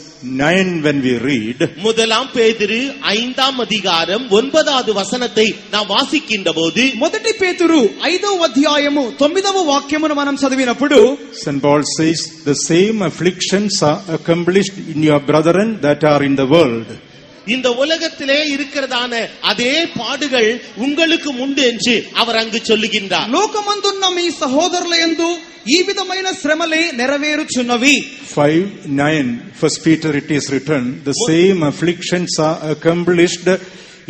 9 when we read, முதலாம் பேதுரு 5ஆம் அதிகாரம் 9வது வசனத்தை நாம் வாசிக்கின்ற போது, మొదటి పేతురు 5వ అధ్యాయము 9వ వాక్యమును మనం చదివినప్పుడు St. Paul says, the same afflictions are accomplished in your brethren that are in the world. இந்த உலகத்திலே இருக்கிறதான அதே பாடுகள் உங்களுக்கு உண்டு என்று அவர் அங்கு சொல்லுகின்றார். లోకమందున్న మీ సహోదరుల యందు ఈ విధమైన శ్రమలే నెరవేరుచున్నవి. 5:9 1 Peter it is written, the same afflictions are accomplished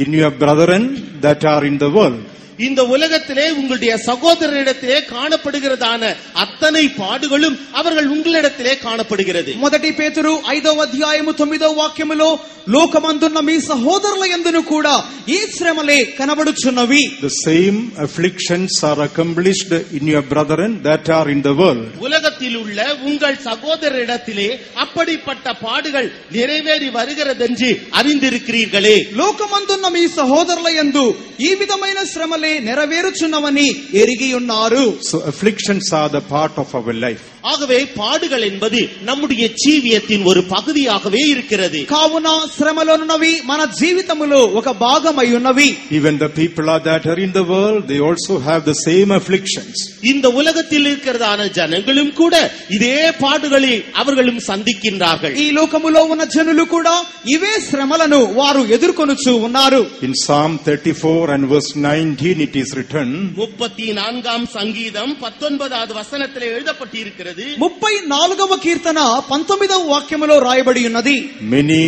in your brethren that are in the world. இந்த உலகத்திலே உங்களுடைய சகோதரரிடத்திலே காணப்படுகிறதான அத்தனை பாடுகளும் அவர்கள் உங்களிடத்திலே காணப்படுகிறது. మొదటి పేతురు 5వ అధ్యాయము 9వ వాక్యములో లోకమందున్న మీ సహోదరుల యందును కూడా ఈ శ్రమలే కనబడుచున్నవి. The same afflictions are accomplished in your brethren that are in the world. உலகத்தில் உள்ள உங்கள் சகோதரரிடத்திலே அப்படிப்பட்ட பாடுகள் நிறைவேறி வருகிறதென்று அறிந்திருக்கிறீர்களே. లోకమందున్న మీ సహోదరుల యందు ఈ విధమైన శ్రమలే నెరవేరుచున్నవని ఎరిగి ఉన్నారు. So afflictions are the part of our life. ஆகவே பாடுகள் என்பது நம்முடைய ஜீவியத்தின் ஒரு பகுதியாகவே இருக்கிறது. కావున శ్రమలున్నవి మన జీవితములో ఒక భాగమై ఉన్నవి. Even the people that are in the world, they also have the same afflictions. இந்த உலகத்தில் இருக்கிறதான ஜனங்களும் கூட இதே பாடுகளை அவர்களும் சந்திக்கின்றார்கள். ఈ లోకములో ఉన్న జనులు కూడా ఇవే శ్రమలను వారు ఎదుర్కొనుచు ఉన్నారు. In Psalm 34 and verse 19 it is written, 34ஆம் சங்கீதம் 19வது வசனத்திலே எழுதப்பட்டிருக்கிறது. 34వ కీర్తన 19వ వాక్యములో రాయబడి ఉన్నది. many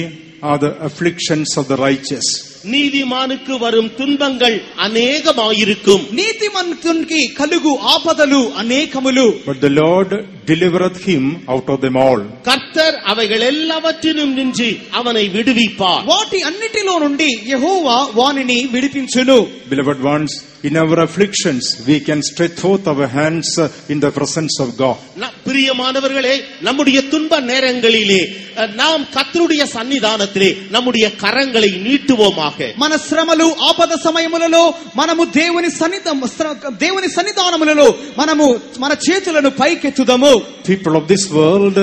are the afflictions of the righteous. நீதிமானுக்கு வரும் துன்பங்கள் அநேகமாயிருக்கும். నీతిమంతునికి కలుగు ఆపదలు అనేకములు. But the Lord delivereth him out of them all. கர்த்தர் அவைகள் எல்லாவற்றிலும் நின்று அவனை விடுவிப்பார். వాటి అన్నిటిలో నుండి యెహోవా వానిని విడిపించును. Beloved ones, in our afflictions we can stretch forth our hands in the presence of God. பிரியமானவர்களே, நம்முடைய துன்ப நேரங்களிலே நாம் கர்த்தருடைய சன்னிதானத்திலே நம்முடைய கரங்களை நீட்டுவோமாக. మన శ్రమలు ఆపద సమయములలో మనము దేవుని సన్నిధానములలో మనము మన చేతులను పైకెత్తుదము. People of this world,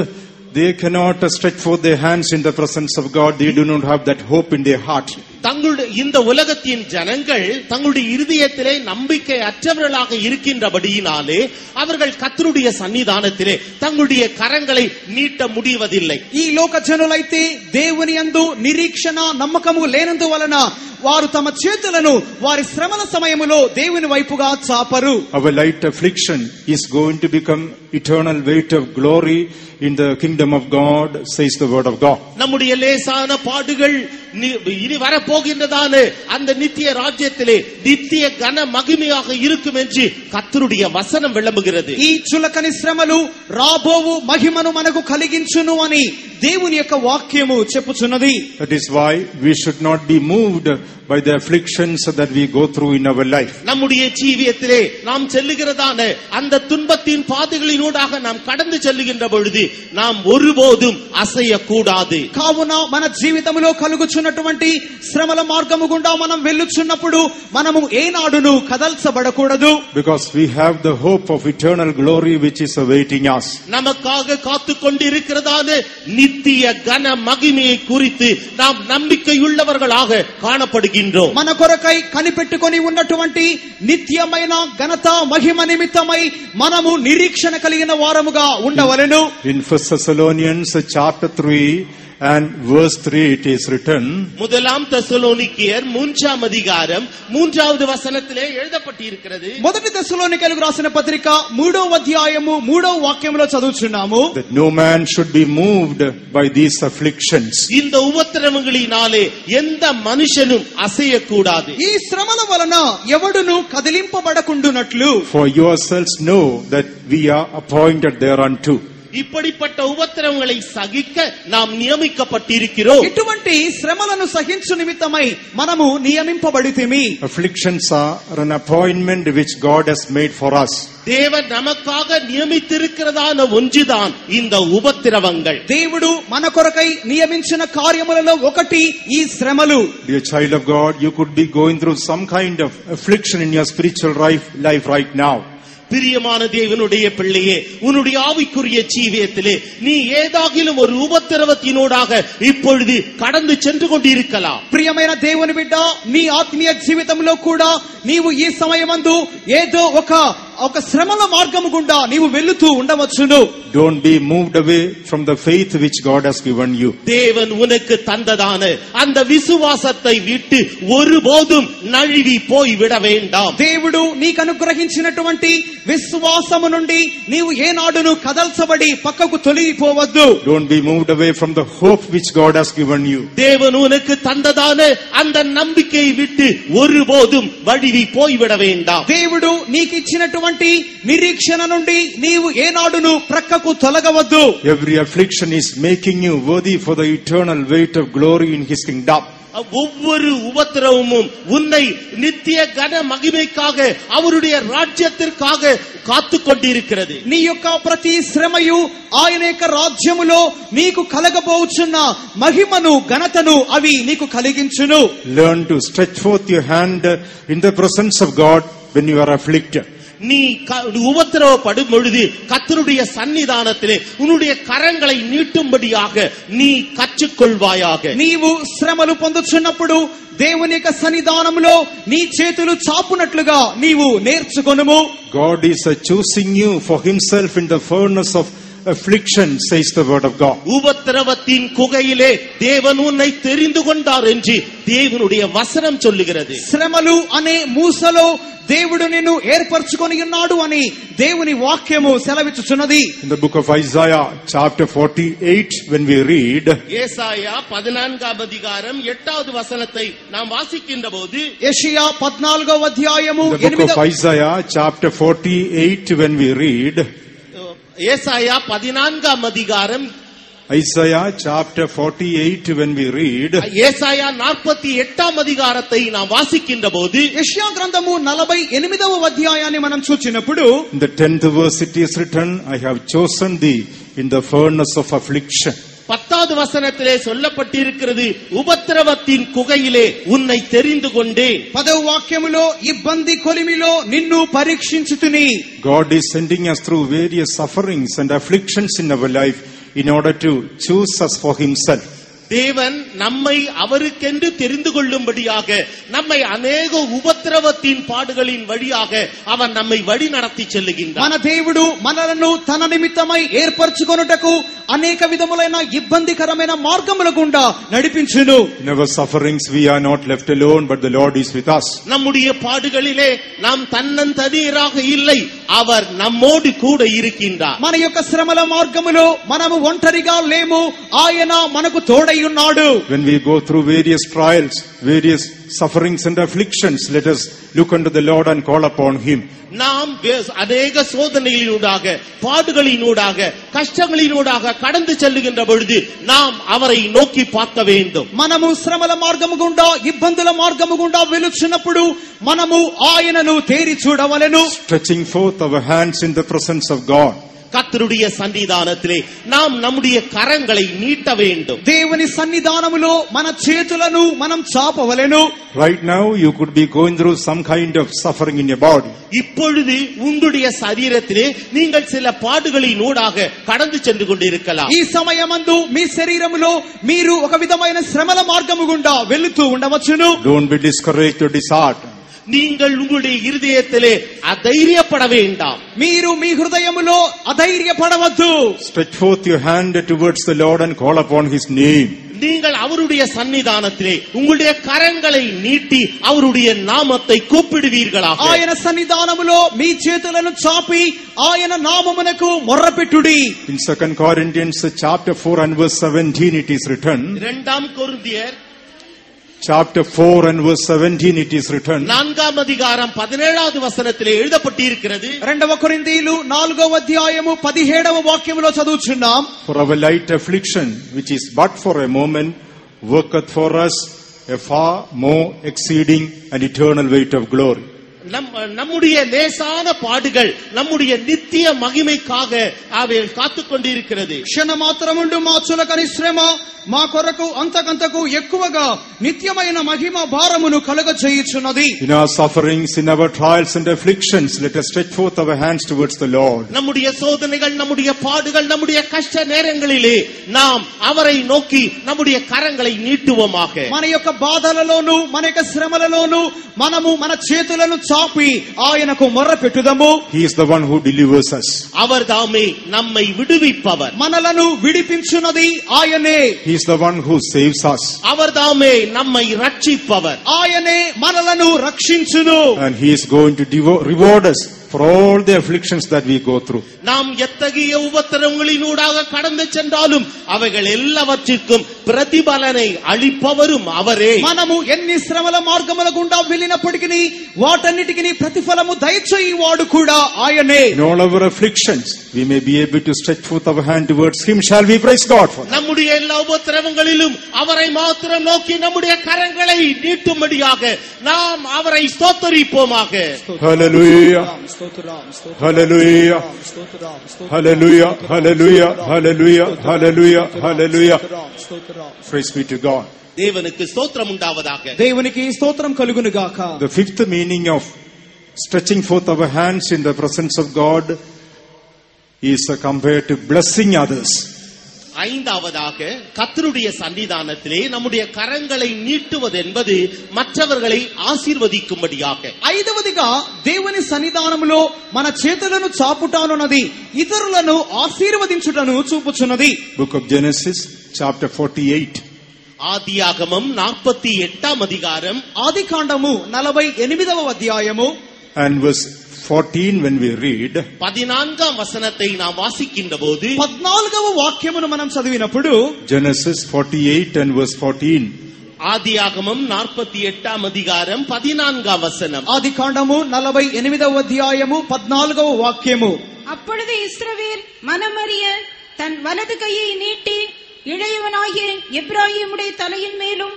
they cannot stretch forth their hands in the presence of God. They do not have that hope in their heart. தங்களுடைய இந்த உலகத்தின் ஜனங்கள் தங்களுடைய இருதயத்திலே நம்பிக்கை அற்றவர்களாக இருக்கின்றபடியினாலே அவர்கள் கர்த்தருடைய சன்னிதானத்திலே தங்களுடைய கரங்களை நீட்ட முடிவதில்லை. ఈ లోక జనులైతే దేవుని యందు నిరీక్షణ నమ్మకము లేనందువలన వారు తమ చేతులను వారి శ్రమల సమయములో దేవుని వైపుగా చాపరు. Our light affliction is going to become eternal weight of glory in the kingdom of God, says the word of God. நம்முடைய லேசான பாடுகள் இனி வரப்போகின்றதான அந்த நித்திய ராஜ்யத்திலே நித்திய கன மகிமையாக இருக்கும் என்று கர்த்தருடைய வசனம் விளம்புகிறது. ఈ చులకని శ్రమలు రాబోవు మహిమను మనకు కలిగించును అని దేవుని యొక్క వాక్యము చెప్పుచున్నది. That is why we should not be moved by the afflictions that we go through in our life. நம்முடைய ஜீவியத்திலே நாம் செல்லுகிறதான அந்த துன்பத்தின் பாதைகளினூடாக நாம் கடந்து செல்லுகின்ற பொழுது நாம் ஒருபோதும் அசையக்கூடாது. కావున మన జీవితంలో కలుగుచున్నటువంటి శ్రమల మార్గము గుండా మనం వెళ్ళుచున్నప్పుడు మనము ఏనాడును కదల్చబడకూడదు. Because we have the hope of eternal glory which is awaiting us. நமக்காக காத்துக் கொண்டிருக்கிறதான நித்திய கன மகிமையை குறித்து நாம் நம்பிக்கையுள்ளவர்களாக காணப்படுகிறோம். మన కొరకై కనిపెట్టుకొని ఉన్నటువంటి నిత్యమైన ఘనత మహిమ నిమిత్తమై మనము నిరీక్షణ కలిగిన వారముగా ఉండవలెను. In 1 Thessalonians chapter 3 and verse 3 it is written, முதலாம் தெசலோனிக்கேயர் 3ஆம் அதிகாரம் 3வது வசனத்திலே எழுதப்பட்டிருக்கிறது. మొదటి తెస్సలోనికైలకు రాసిన పత్రిక 3వ అధ్యాయము 3వ వాక్యములో చదువుచున్నాము. that no man should be moved by these afflictions. இந்த உபத்திரவங்களினாலே எந்த மனுஷனும் அசையக்கூடாது. ఈ శ్రమల వలన ఎవడును కదిలింపబడకుండునట్లు. For yourselves know that we are appointed thereunto. இப்படிப்பட்ட உபத்திரவங்களை சகிக்க நாம் நியமிக்கப்பட்டிருக்கிறோம். ఇటువంటి శ్రమలను సహించు నిమిత్తమై మనము నియమింపబడితిమి. Afflictions are an appointment which God has made for us. தேவன் நமக்காக நியமித்திருக்கிறதான ஒன்றுதான் இந்த உபத்திரவங்கள். దేవుడు మన కొరకై నియమించిన కార్యములలో ఒకటి ఈ శ్రమలు. Dear child of God, you could be going through some kind of affliction in your spiritual life right now. பிரியமான தேவனுடைய பிள்ளையே, உன்னுடைய ஆவிக்குரிய ஜீவியத்திலே நீ ஏதாகிலும் ஒரு உபத்திரவத்தினூடாக இப்பொழுது கடந்து சென்று கொண்டிருக்கலாம். ప్రియమైన దేవుని బిడ్డ, నీ ఆత్మీయ జీవితంలో కూడా నీవు ఈ సమయమందు ఏదో ఒక శ్రమల మార్గము గుండా నీవు వెళ్తూ ఉండవచ్చును. Don't be moved away from the faith which God has given you. தேவன் உனக்கு தந்ததான அந்த விசுவாசத்தை விட்டு ஒருபோதும் நழுவி போய் விட வேண்டாம். దేవుడు నీకు అనుగ్రహించినటువంటి విశ్వాసము నుండి నీవు ఏనాడును కదల్చబడి పక్కకు తొలగిపోవద్దు. Don't be moved away from the hope which God has given you. தேவன் உனக்கு தந்ததான அந்த நம்பிக்கையை விட்டு ஒருபோதும் வழுவி போய் விட வேண்டாம். దేవుడు నీకు ఇచ్చినటువంటి నిరీక్షణ నుండి నీవు ఏనాడును ప్రక్కకు తొలగవద్దు. Every affliction is making you worthy for the eternal weight of glory in His kingdom. ஒவ்வொரு உபத்திரவமும் உன்னை நித்திய கன மகிமைக்காக அவருடைய ராஜ்யத்திற்காக காத்து கொண்டிருக்கிறது. నీ యొక్క ప్రతి శ్రమయు ఆయన యొక్క రాజ్యములో నీకు కలగబోచున్న మహిమను ఘనతను అవి నీకు కలిగించును. Learn to stretch forth your hand in the presence of God when you are afflicted. நீ உபத்திரவப்படும் பொழுது கர்த்தருடைய சன்னிதானத்திலே உன்னுடைய கரங்களை நீட்டும்படியாக நீ கற்றுக்கொள்வாயாக. నీవు శ్రమలు పొందుచున్నప్పుడు దేవుని యొక్క సన్నిధానంలో నీ చేతులు చాపునట్లుగా నీవు నేర్చుకొనుము. God is choosing you for himself in the furnace of affliction, says the word of God. உபத்திரவத்தின் குகையிலே தேவன் உன்னை தெரிந்து கொண்டார் என்று தேவனுடைய வசனம் சொல்லுகிறது. శ్రమలు అనే మూసలో దేవుడు నిన్ను ఏర్పరచుకొని ఉన్నాడు అని దేవుని వాక్యము సెలవిచ్చుచున్నది. In the book of Isaiah chapter 48 when we read, ஏசாயா 14వ அதிகாரம் 8வது வசனத்தை நாம் வாசிக்கின்றபோது, యెషయా 14వ అధ్యాయము the book of Isaiah chapter 48 when we read, ஏசாயா 14వ அதிகாரம், Isaiah chapter 48 when we read, ஏசாயா 48వ அதிகாரத்தை நாம் வாசிக்கின்ற போது, యెషయా గ్రంథము 48వ అధ్యాయాన్ని మనం చూచినప్పుడు in the 10th verse it is written, I have chosen thee in the furnace of affliction. 10வது வசனத்திலே சொல்லப்பட்டிருக்கிறது, உபத்திரவத்தின் குகையிலே உன்னை தெரிந்து கொண்டேன். 10వ వాక్యములో ఇబ్బంది కొలిమిలో నిన్ను పరీక్షించుతుని. God is sending us through various sufferings and afflictions in our life in order to choose us for himself. தேவன் நம்மை அவருக்கென்று தெரிந்து கொள்ளும்படியாக நம்மை அநேக உபத்திரவத்தின் பாடுகளின் வழியாக அவர் நம்மை வழி நடத்தி செல்லுகின்றார். మన దేవుడు మనలను తన నిమిత్తమై ఏర్పరచుకొనుటకు అనేక విధములైన ఇబ్బందికరమైన మార్గముల గుండా నడిపించును. In our sufferings we are not left alone, but the Lord is with us. நம்முடைய பாடுகளிலே நாம் தன்னந்தனியராக இல்லை, அவர் நம்மோடு கூட இருக்கின்றார். మన యొక్క శ్రమల మార్గములో మనము ఒంటరిగా లేము, ఆయన మనకు తోడై ఉన్నాడు. When we go through various trials, various sufferings and afflictions, let us look unto the Lord and call upon him. நாம் அநேக சோதனைகளினூடாக, பாடுகளினூடாக, கஷ்டங்களினூடாக கடந்து செல்லுகின்ற பொழுது நாம் அவரை நோக்கி பார்க்க வேண்டும். మనము శ్రమల మార్గము గుండా, ఇబ్బందుల మార్గము గుండా వెలుచున్నప్పుడు మనము ఆయనను తేరి చూడవలెను. Stretching forth our hands in the presence of God. கர்த்தருடைய சன்னிதானத்திலே நாம் நம்முடைய கரங்களை நீட்ட வேண்டும். దేవుని సన్నిధానములో మన చేతులను మనం చాపవలెను. Right now you could be going through some kind of suffering in your body. இப்பொழுது உங்களுடைய சரீரத்திலே நீங்கள் சில பாடுகளினூடாக கடந்து சென்று கொண்டிருக்கலாம். ఈ సమయమందు మీ శరీరములో మీరు ఒక విధమైన శ్రమల మార్గము గుండా వెళుతూ ఉండవచ్చును. Don't be discouraged or disheartened. நீங்கள் உங்களுடைய இருதயத்திலே அதைரியப்பட வேண்டாம். మీరు మీ హృదయములో అధైర్యపడవద్దు. Stretch forth your hand towards the Lord and call upon his name. நீங்கள் அவருடைய சன்னிதானத்திலே உங்களுடைய கரங்களை நீட்டி அவருடைய நாமத்தை கூப்பிடுவீர்களாக. ఆయన సన్నిధానములో మీ చేతులను చాపి ఆయన నామమునకు మొర్రపెట్టుడి. In 2 Corinthians chapter 4 and verse 17 it is written, 2 கொரிந்தியர் chapter 4 and verse 17 it is written, 4వ அதிகாரம் 17வது வசனத்திலே எழுதப்பட்டிருக்கிறது. 2 కొరింథీయులు 4వ అధ్యాయము 17వ వాక్యములో చదువుచున్నాం. For our light affliction, which is but for a moment, worketh for us a far more exceeding and eternal weight of glory. நம்முடைய லேசான பாடுகள் நம்முடைய நித்திய மகிமைக்காக அவைகள் காத்துக் கொண்டிருக்கிறது. క్షణ మాత్రముండు మా చులకని శ్రమ మా కొరకు అంతకంతకు ఎక్కువగా నిత్యమైన మహిమ భారమును కలుగజేయుచున్నది. In our sufferings, in our trials and afflictions, let us stretch forth our hands towards the Lord. நம்முடைய சோதனைகள், நம்முடைய பாடுகள், நம்முடைய கஷ்ட நேரங்களிலே நாம் அவரை நோக்கி நம்முடைய கரங்களை நீட்டுவோமாக. మన యొక్క బాధలలోను మన యొక్క శ్రమలలోను మనము మన చేతులను చాపి ఆయనకు మొర్రపెట్టుదము. He is the one who delivers us. அவர் தாமே நம்மை விடுவிப்பவர். మనలను విడిపించున్నది ఆయనే. He is the one who saves us. அவர் தாமே நம்மை ரட்சிப்பவர். ఆయనే మనలను రక్షించును. And he is going to reward us for all the afflictions that we go through. நாம் எத்தகைய உபத்திரவங்களினூடாக கடந்து சென்றாலும் அவைகள் எல்லாவற்றிற்கும் பிரதிபலனை அளிப்பவரும் அவரே. మనము ఎన్ని శ్రమల మార్గముల గుండా వెళ్ళినప్పటికీ వాటన్నిటికీ ప్రతిఫలము దయచేయువాడు కూడా ఆయనే. In all our afflictions, we may be able to stretch forth our hand towards him. Shall we praise God for that? நம்முடைய எல்லா உபத்திரவங்களிலும் அவரை மாத்திரம் நோக்கி நம்முடைய கரங்களை நீட்டும்படியாக நாம் அவரை ஸ்தோத்திரிப்போமாக. Hallelujah. Hallelujah. Hallelujah. Hallelujah. Hallelujah. Hallelujah. Hallelujah. Praise be to God. தேவனுக்கு ஸ்தோத்திரம் உண்டாவதாக. దేవునికి స్తోత్రం కలుగును గాక. The fifth meaning of stretching forth our hands in the presence of God is compared to blessing others. ஐந்தாவதாக கர்த்தருடைய சன்னிதானத்திலே நம்முடைய கரங்களை நீட்டுவது என்பது மற்றவர்களை ఆశీర్వదించుம்படியாக. ఐదవదిగా దేవుని సన్నిధానములో మన చేతులను చాపుటానున్నది ఇతరులను ఆశీర్వదించుటను చూపుచున్నది. Book of Genesis chapter 48. ஆதியாகமம் 48ஆம் அதிகாரம், ఆదికాండము 48వ అధ్యాయము And verse 14 when we read, 14ஆம் வசனத்தை நாம் வாசிக்கின்ற போது 14వ వాక్యమును మనం చదివినప్పుడు Genesis 48 and verse 14. ஆதியாகமம் 48ஆம் அதிகாரம் 14ஆம் வசனம். ఆదికాండము 48వ అధ్యాయము 14వ వాక్యము. அப்பொழுது இஸ்ரவேல் மனமறிய தன் வலது கையை நீட்டி இளையவனாகிய எப்பிராயீமுடைய தலையின் மேலும்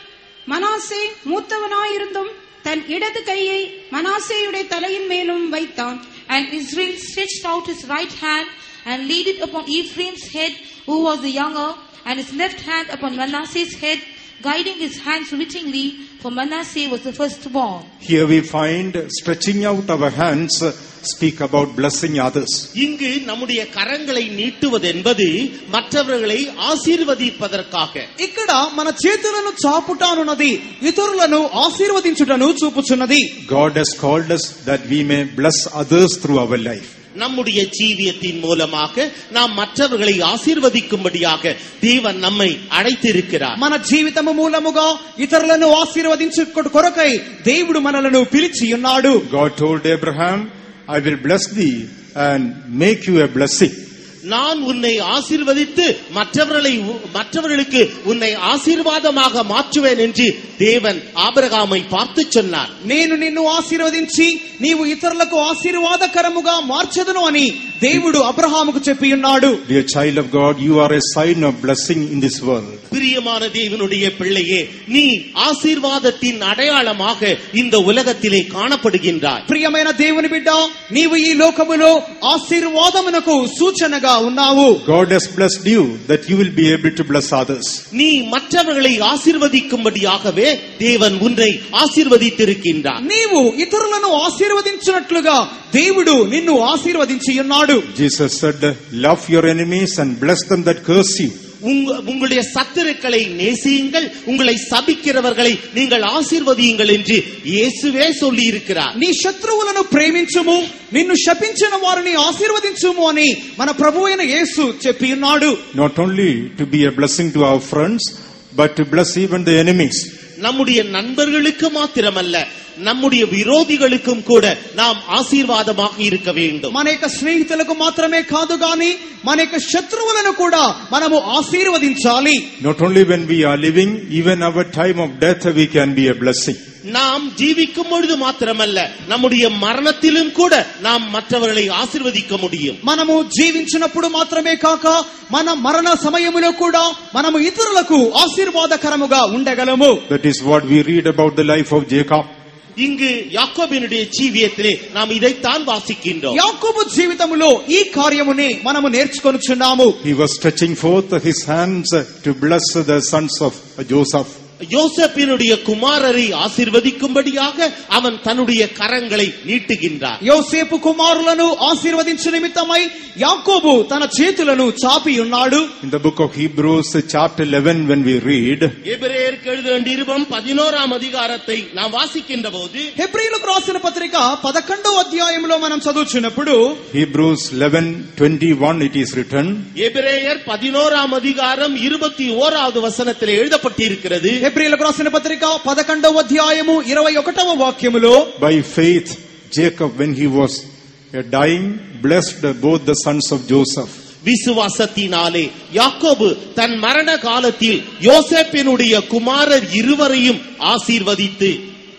மனாசே மூத்தவனாயிருந்தும் தன் இடது கையை மனாசேயுடைய தலையின் மேலும் வைத்தான். And Israel stretched out his right hand and laid it upon Ephraim's head, who was the younger, and his left hand upon Manasseh's head, guiding his hands wittingly, for Manasseh was the firstborn. Here we find stretching out our hands speak about blessing others. இங்கு நம்முடைய கரங்களை நீட்டுவது என்பது மற்றவர்களை ஆசீர்வதிப்பதற்காக. ఇక్కడ మన చేతులను చాపుటానున్నది ఇతరులను ఆశీర్వదించుటను చూపుచున్నది. God has called us that we may bless others through our life. நம்முடைய ஜீவியத்தின் மூலமாக நாம் மற்றவர்களை ஆசீர்வதிக்கும்படியாக தேவன் நம்மை அழைத்திருக்கிறார். మన జీవితము మూలముగా ఇతరులను ఆశీర్వదించుట కొరకై దేవుడు మనలను పిలిచి ఉన్నాడు. God told Abraham, I will bless thee and make you a blessing. நான் உன்னை ஆசீர்வதித்து மற்றவர்களுக்கு உன்னை ஆசீர்வாதமாக மாற்றுவேன் என்று தேவன் ஆபிரகாமை பார்த்து சொன்னார். నేను నిన్ను ఆశీర్వదించి నీవు ఇతరులకు ఆశీర్వాదకరముగా మార్చెదను అని దేవుడు అబ్రహాముకు చెప్పి ఉన్నాడు. Dear child of God, you are a sign of blessing in this world. பிரியமான தேவனுடைய பிள்ளையே, நீ ஆசீர்வாதத்தின் அடையாளமாக இந்த உலகத்திலே காணப்படுகின்றாய். ప్రియమైన దేవుని బిడ్డ, నీవు ఈ లోకములో ఆశీర్వాదమునకు సూచనగా ఉన్నావు. God has blessed you that you will be able to bless others. நீ மற்றவர்களை ஆசீர்வதிக்கும்படியாகவே தேவன் உன்னை ஆசீர்வதித்திருக்கின்றார். నీవు ఇతరులను ఆశీర్వదించినట్లుగా దేవుడు నిన్ను ఆశీర్వదించి ఉన్నాడు. Jesus said, love your enemies and bless them that curse you. உங்களுடைய சத்துருக்களை நேசியுங்கள், உங்களை சபிக்கிறவர்களை நீங்கள் ஆசீர்வதியுங்கள் என்று இயேசுவே சொல்லி இருக்கிறார். నీ శత్రువులను ప్రేమించుము, నిన్ను శపించిన వారిని ఆశీర్వదించుము అని మన ప్రభువైన యేసు చెప్పి ఉన్నాడు. Not only to be a blessing to our friends, but to bless even the enemies. நம்முடைய நண்பர்களுக்கு மாத்திரமல்ல, நம்முடைய விரோதிகளுக்கும் கூட நாம் ஆசீர்வாதமாக இருக்க வேண்டும். మన యొక్క స్నేహితులకు మాత్రమే కాదు గాని మన యొక్క శత్రువులను కూడా మనము ఆశీర్వదించాలి. Not only when we are living, even our time of death we can be a blessing. நாம் ஜீவிக்கும் பொழுது மாத்திரமல்ல, நம்முடைய மரணத்திலும் கூட நாம் மற்றவர்களை ஆசீர்வதிக்க முடியும். మనము జీవించినప్పుడు మాత్రమే కాక మన మరణ సమయములో కూడా మనము ఇతరులకు ఆశీర్వాదకరముగా ఉండగలము. That is what we read about the life of Jacob. இங்கு யாக்கோபினுடைய ஜீவியத்திலே நாம் இதைத்தான் வாசிக்கின்றோம். యాకోబు జీవితములో ఈ కార్యముని మనము నేర్చుకొనుచున్నాము. He was stretching forth his hands to bless the sons of Joseph. யோசேப்பினுடைய குமாரரை ஆசீர்வதிக்கும்படியாக அவன் தன்னுடைய கரங்களை நீட்டுகின்றார். యోసేపు కుమారులను ఆశీర్వదించు నిమిత్తమై యాకోబు తన చేతులను చాపి ఉన్నాడు. In the book of Hebrews chapter 11 when we read, எபிரேயருக்கு எழுதின நிருபம் 11ஆம் அதிகாரத்தை நாம் வாசிக்கின்ற போது, హెబ్రీయులకు రాసిన పత్రిక 11వ అధ్యాయంలో మనం చదువుచున్నప్పుడు Hebrews 11:21 it is written, எபிரேயர் 11ஆம் அதிகாரம் 21வது வசனத்திலே எழுதப்பட்டிருக்கிறது. హెబ్రీయులకు రాసిన పత్రిక 11వ అధ్యాయము 21వ వాక్యములో, by faith Jacob when he was dying blessed both the sons of Joseph. விசுவாசத்தினாலே யாக்கோபு தன் மரண காலத்தில் யோசேப்பினுடைய குமாரர் இருவரையும் ஆசீர்வதித்து,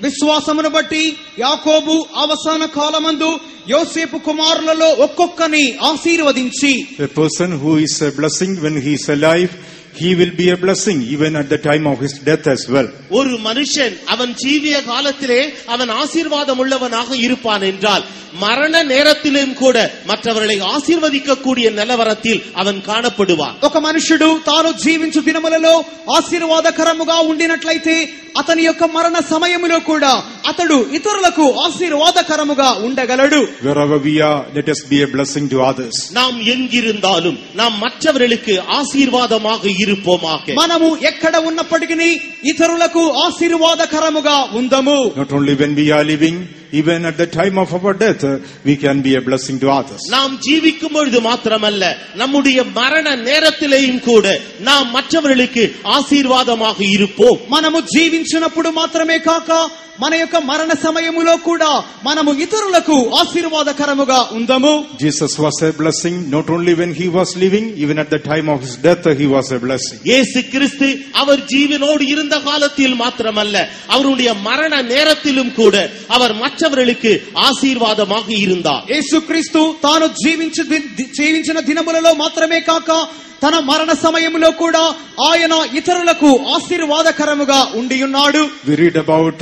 విశ్వాసమును బట్టి యాకోబు అవసాన కాలమందు యోసేపు కుమారులలో ఒక్కొక్కని ఆశీర్వదించి, A person who is a blessing when he is alive, he will be a blessing even at the time of his death as well. ஒரு மனுஷன் அவன் ஜீவிய காலத்திலே அவன் ஆசீர்வாதம் உள்ளவனாக இருப்பான் என்றால், மரண நேரத்திலும் கூட மற்றவர்களை ஆசீர்வதிக்க கூடிய நிலவரத்தில் அவன் காணப்படுவான். ఒక మనుషుడు తాను జీవించు దినములలో ఆశీర్వాదకరముగా ఉండినట్లయితే అతని యొక్క మరణ సమయములో కూడా అతడు ఇతరులకు ఆశీర్వాదకరముగా ఉండగలడు. Wherever we are, let us be a blessing to others. நாம் எங்கிருந்தாலும் நாம் மற்றவர்களுக்கு ஆசீர்வாதமாக இருப்போமாக. మనము ఎక్కడ ఉన్నప్పటికీ ఇతరులకు ఆశీర్వాదకరముగా ఉందము. Not only when we are living, even at the time of our death, we can be a blessing to others. நாம் ஜீவிக்கும் பொழுது மாத்திரமல்ல, நம்முடைய மரண நேரத்திலேயும் கூட நாம் மற்றவர்களுக்கு ஆசீர்வாதமாக இருப்போம். మనము జీవించినప్పుడు మాత్రమే కాక మన యొక్క మరణ సమయములో కూడా మనము ఇతరులకు ఆశీర్వాదకరముగా ఉందము. Jesus was a blessing not only when he was living, even at the time of his death he was a blessing. இயேசு கிறிஸ்து அவர் ஜீவனோடு இருந்த காலத்தில் மாத்திரமல்ல, அவருடைய மரண நேரத்திலும் கூட அவர் மற்றவர்களுக்கு ஆசீர்வாதமாக இருந்தார். యేసుక్రీస్తు తాను జీవించిన దినములలో మాత్రమే కాక తన మరణ సమయములో కూడా ఆయన ఇతరులకు ఆశీర్వాదకరముగా ఉండి ఉన్నాడు. We read about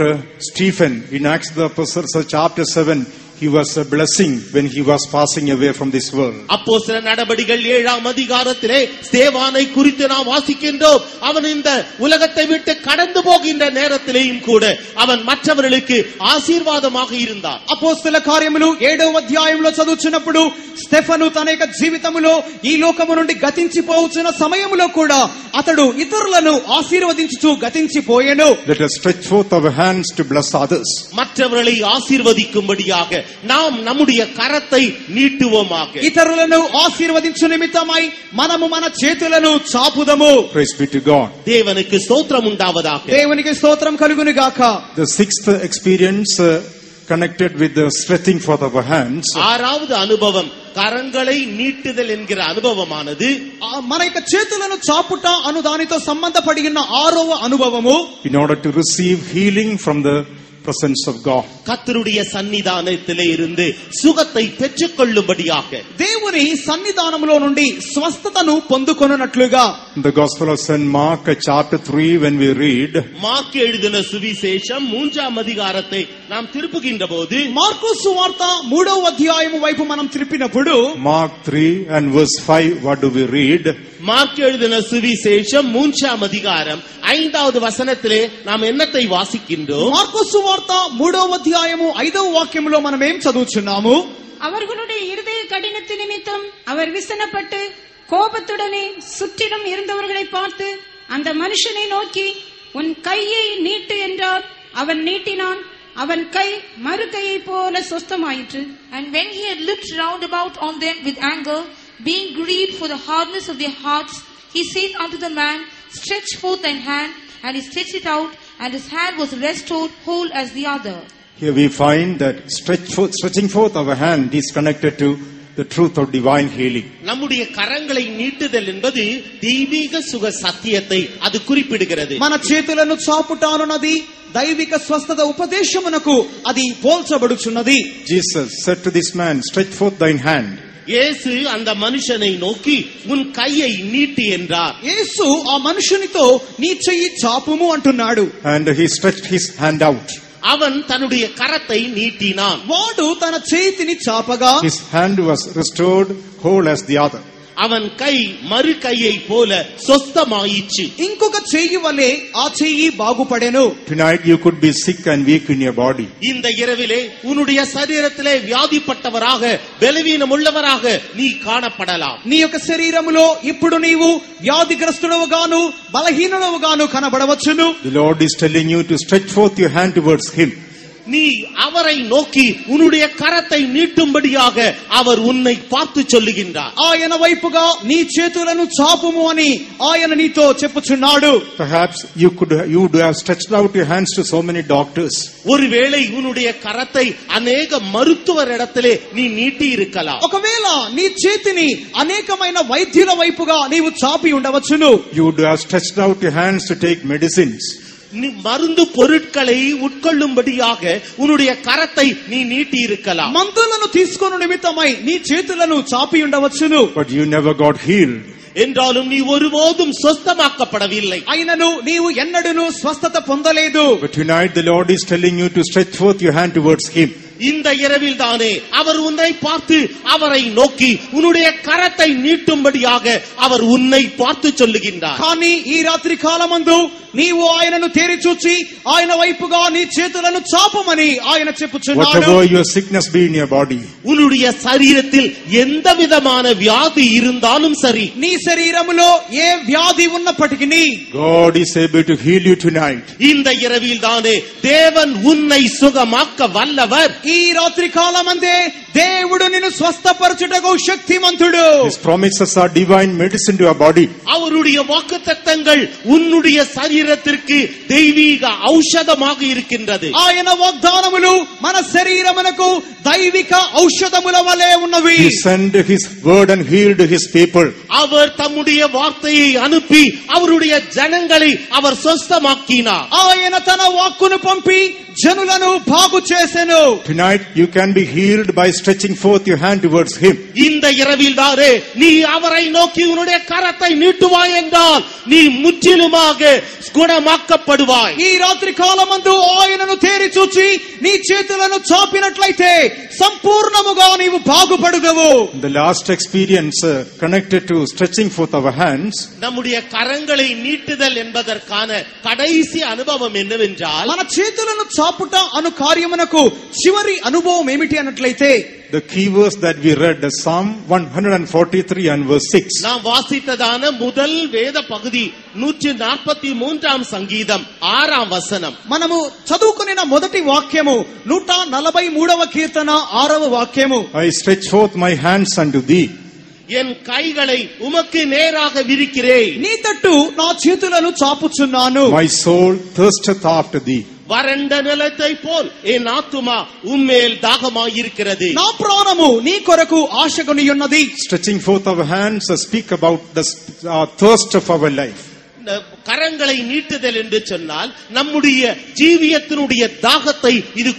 Stephen in Acts of the Apostles chapter 7. He was a blessing when he was passing away from this world. அப்போஸ்தலர் நடபடிகள் 7ஆம் அதிகாரத்திலே ஸ்தேவானை குறித்து நாம் வாசிக்கின்றோம். அவன் இந்த உலகத்தை விட்டு கடந்து போகின்ற நேரத்திலேயும் கூட அவன் மற்றவர்களுக்கு ఆశీర్వాదமாக இருந்தார். అపోస్తల కార్యములు 7వ అధ్యాయంలో చదువుచున్నప్పుడు స్టెఫను తన యొక్క జీవితములో ఈ లోకము నుండి గతించిపోవుచున్న సమయములో కూడా అతడు ఇతరులను ఆశీర్వదించుచు గతించిపోయెను. Let us stretch forth our hands to bless others. மற்றவர்களை ஆசீர்வதிக்கும்படியாக நாம் நம்முடைய கரத்தை நீட்டுவோமாக. ఇతరులను ఆశీర్వదించు నిమిత్తమై మనము మన చేతులను చాపుదము. Praise be to God. தேவனுக்கு ஸ்தோத்திரம் உண்டாவதாக. దేవునికి స్తోత్రం కలుగును గాక. The sixth experience connected with the stretching forth of our hands. ஆறாவது அனுபவம் கரங்களை நீட்டுதல் என்கிற அனுபவமானது మన యొక్క చేతులను చాపుట అను దానితో సంబంధపడి ఉన్న ఆరవ అనుభవము. In order to receive healing from the presence of God. கர்த்தருடைய சன்னிதானத்திலே இருந்து சுகத்தை பெற்றுக்கொள்ளும்படியாக దేవుని సన్నిధానములో నుండి స్వస్థతను పొందుకొనున్నట్లుగా. In the Gospel of St. Mark chapter 3 when we read, mark எழுதின சுவிசேஷம் 3ஆம் அதிகாரத்தை நாம் திருப்புகின்ற போது మార్కు సువార్త 3వ అధ్యాయము వైపు మనం తిరిపినప్పుడు Mark 3 and verse 5, what do we read? Mark எழுதின சுவிசேஷம் 3ஆம் அதிகாரம் 5வது வசனத்திலே நாம் என்னத்தை வாசிக்கின்றோம்? మార్కు సువార్త 3వ అధ్యాయము 5వ వాక్యములో మనం ఏం చదువుచున్నాము? அவர்களுடைய இருதய கடினத்து நிமித்தம் அவர் விசனப்பட்டு கோபத்துடனே சுற்றிலும் இருந்தவர்களை பார்த்து அந்த மனுஷனை நோக்கி உன் கையை நீட்டு என்றார். அவன் நீட்டினான். அவன் கை மறு கையை போல சொஸ்தமாயிற்று. And when he had looked round about on them with anger, being grieved for the hardness of their hearts, he said unto the man, stretch forth thine hand. And he stretched it out, and his hand was restored whole as the other. Here we find that stretching forth of a hand is connected to the truth of divine healing. நம்முடைய கரங்களை நீட்டுதல் என்பது தெய்வீக சுக சத்தியத்தை அது குறிப்பிடுகிறது. మన చేతులను చాపుట అనునది దైవిక స్వస్థత ఉపదేశమునకు అది పోల్చబడుచున్నది. Jesus said to this man, stretch forth thine hand. இயேசு அந்த மனுஷனை நோக்கி உன் கையை நீட்டு என்றார். యేసు ఆ మనుషునితో నీ చెయ్యి చాపుము అంటున్నాడు. And he stretched his hand out. அவன் தன்னுடைய கரத்தை நீட்டினான். వాడు తన చేతిని చాపగా His hand was restored whole as the other. அவன் கை மறு கையை போல சொஸ்தமாயிற்று. ఇంకొక చెయ్యి వలె ఆ చెయ్యి బాగుపడెను. Tonight you could be sick and weak in your body. இந்த இரவிலே உன்னுடைய சரீரத்திலே வியாதிப்பட்டவராக பலவீனம் உள்ளவராக நீ காணப்படலாம். నీ యొక్క శరీరములో ఇప్పుడు నీవు వ్యాధిగ్రస్తుడవుగాను బలహీనుడవుగాను కనబడవచ్చును. The Lord is telling you to stretch forth your hand towards him. நீ அவரை நோக்கி உன்னுடைய கரத்தை நீட்டும்படியாக அவர் உன்னை பார்த்து சொல்லுகின்றார். ఆయన వైపుగా నీ చేతులను చాపుము అని ఆయన నీతో చెప్పుచున్నాడు. Perhaps you would have stretched out your hands to so many doctors. ஒருவேளை உன்னுடைய கரத்தை அநேக மருத்துவரிடத்திலே நீ நீட்டி இருக்கலாம். ఒకవేళ నీ చేతిని అనేకమైన వైద్యుల వైపుగా నీవు చాపి ఉండవచ్చును. You would have stretched out your hands to take medicines. நீ மருந்து பொருட்களை உட்கொள்ளும்படியாக உன்னுடைய கரத்தை நீ நீட்டி இருக்கலாம். మందులను తీసుకొను నిమిత్తమై నీ చేతులను చాపి ఉండవచ్చును. But you never got healed. என்றாலும் நீ ஒருபோதும் சொஸ்தமாக்கப்படவில்லை. అయినను నీవు ఎన్నడూను స్వస్థత పొందలేదు. But tonight the Lord is telling you to stretch forth your hand towards him. இந்த இரவில் தானே அவர் உன்னை பார்த்து அவரை நோக்கி உன்னுடைய கரத்தை நீட்டும்படியாக அவர் உன்னை பார்த்து சொல்லுகின்றார். కానీ ఈ రాత్రి కాలమందు నీవు ఆయనను తేరి చూచి ఆయన వైపుగా నీ చేతులను చాపమని ఆయన చెప్పుచున్నాడు. Whatever your sickness be in your body, உன்னுடைய சரீரத்தில் எந்த விதமான வியாதி இருந்தாலும் சரி, నీ శరీరములో ఏ వ్యాధి ఉన్నప్పటికీ God is able to heal you tonight. இந்த இரவில் தானே தேவன் உன்னை சுகமாக்க வல்லவர். ఈ రాత్రి కాలమందే దేవుడు నిన్ను స్వస్థపరచుటకు శక్తిమంతుడు. His promises are divine medicine to your body. அவருடைய வாக்குத்தத்தங்கள் உன்னுடைய சரீரத்திற்கு தெய்வீக ஔஷதமாக இருக்கின்றது. ఆయన వాగ్దానములు మన శరీరమునకు దైవిక ఔషధముల వలె ఉన్నవి. He sent his word and healed his people. அவர் தம்முடைய வார்த்தையை அனுப்பி அவருடைய ஜனங்களை அவர் சொஸ்தமாக்கினார். ఆయన తన వాక్కును పంపి జనులను బాగు చేసెను. Tonight you can be healed by stretching forth your hand towards him. இந்த இரவில் தானே நீ அவரை நோக்கி உன்னுடைய கரத்தை நீட்டுவாய் என்றால் நீ முற்றிலுமாக குணமாக்கப்படுவாய். ఈ రాత్రి కాలమందు ఆయనను తేరి చూచి నీ చేతులను చాపినట్లయితే సంపూర్ణముగా నీవు బాగుపడుదువు. The last experience connected to stretching forth our hands, நம்முடைய கரங்களை நீட்டுதல் என்பதற்கான கடைசி அனுபவம் என்னவென்றால், మన చేతులను చాపుట అను కార్యమునకు చివరి అనుభవం ఏమిటి అన్నట్లయితే the key verse that we read, Psalm 143 and verse 6. நாம் வாசித்ததான முதல் வேத பகுதி 143ஆம் சங்கீதம் 6ஆம் வசனம். మనము చదువుకున్న మొదటి వాక్యము 143వ కీర్తన 6వ వాక్యము. I stretch forth my hands unto thee. என் கைகளை உமக்கு நேராக விரிக்கிறேன். నీ తట్టు నా చేతులను చాపుచున్నాను. My soul thirsteth after thee. வறண்ட நிலத்தை போல் என் ஆத்துமா உம்மேல் தாகமாயிருக்கிறது. నా ప్రాణము నీ కొరకు ఆశగొనియున్నది. Stretching forth our hands speak about the thirst of our life. கரங்களை நீட்டுதல் என்று சொன்னால் நம்முடைய ஜீவியத்தினுடைய தாகத்தை இது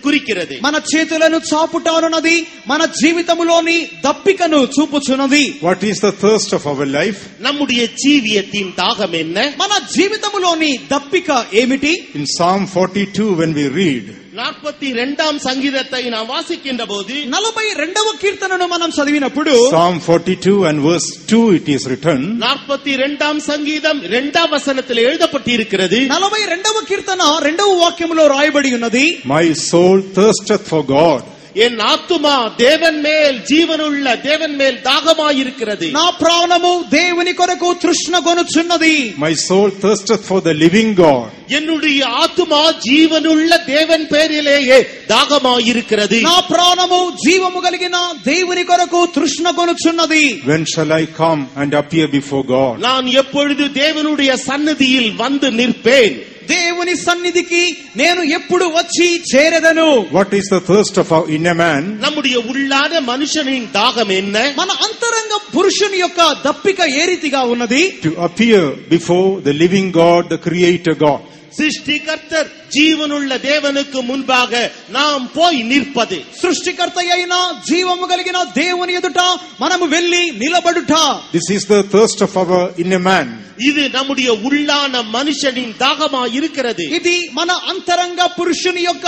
குறிக்கிறது. మన చేతులను చాపుటానున్నది మన జీవితములోని దప్పికను చూపుచున్నది. What is the thirst of our life? நம்முடைய ஜீவியத்தின் தாகம் என்ன? మన జీవితములోని దప్పిక ఏమిటి? In Psalm 42 when we read, 42ஆம் சங்கீதத்தை நாம் வாசிக்கின்ற போது 42వ కీర్తనను మనం చదివినప్పుడు Psalm 42 and verse 2 it is written, 42ஆம் சங்கீதம் 2ஆம் வசனத்தில் எழுதப்பட்டிருக்கிறது. 42వ కీర్తన 2వ వాక్యములో రాయబడి ఉన్నది. My soul thirsteth for God. என் ஆத்துமா தேவன் மேல், ஜீவனுள்ள தேவன் மேல் தாகமாயிருக்கிறது. నా ప్రాణము దేవుని కొరకు తృష్ణగొనుచున్నది. My soul thirsteth for the living God. என்னுடைய ஆத்துமா ஜீவனுள்ள தேவன் பேரிலேயே தாகமாயிருக்கிறது. నా ప్రాణము జీవము కలిగిన దేవుని కొరకు తృష్ణగొనుచున్నది. When shall I come and appear before God? நான் எப்பொழுது தேவனுடைய சந்நிதியில் வந்து நிற்பேன்? దేవుని సన్నిధికి నేను ఎప్పుడు వచ్చి చేరెదను? What is the thirst of our inner man? நம்முடைய உள்ளான மனுஷனின் தாகம் என்ன? మన అంతరంగ పురుషుని యొక్క దప్పిక ఏ రీతిగా ఉన్నది? To appear before the living God, the creator God. சிருஷ்டிகர்த்தர் జీవనుள்ள దేవునికి మున్பாக நாம் போய் நிற்பது. సృష్టికర్త అయిన జీవము కలిగిన దేవుని ఎదుట మనము వెళ్లి నిలబడుట. This is the thirst of our inner man. இது நம்முடைய உள்ளான மனுஷனின் தாகமா இருக்கிறது. ఇది మన అంతరంగ పురుషుని యొక్క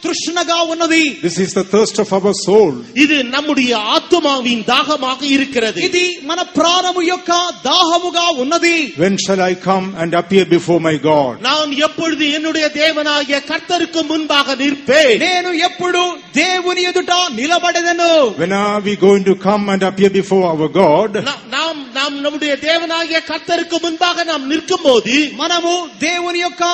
తృష్ణగా ఉన్నది. This is the thirst of our soul. இது நம்முடைய ஆத்துமாவின் தாகமாக இருக்கிறது. ఇది మన ప్రాణము యొక్క దాహముగా ఉన్నది. When shall I come and appear before my God? நான் எப்பொழுது என்னுடைய தேவனாகிய கர்த்தருக்கு முன்பாக நிற்பேன்? నేను ఎప్పుడు దేవుని ఎదుట నిలబడెదను? When are we going to come and appear before our God? நாம் நம்முடைய தேவனாகிய கர்த்தருக்கு முன்பாக நாம் நிற்கும்போது, మనము దేవుని యొక్క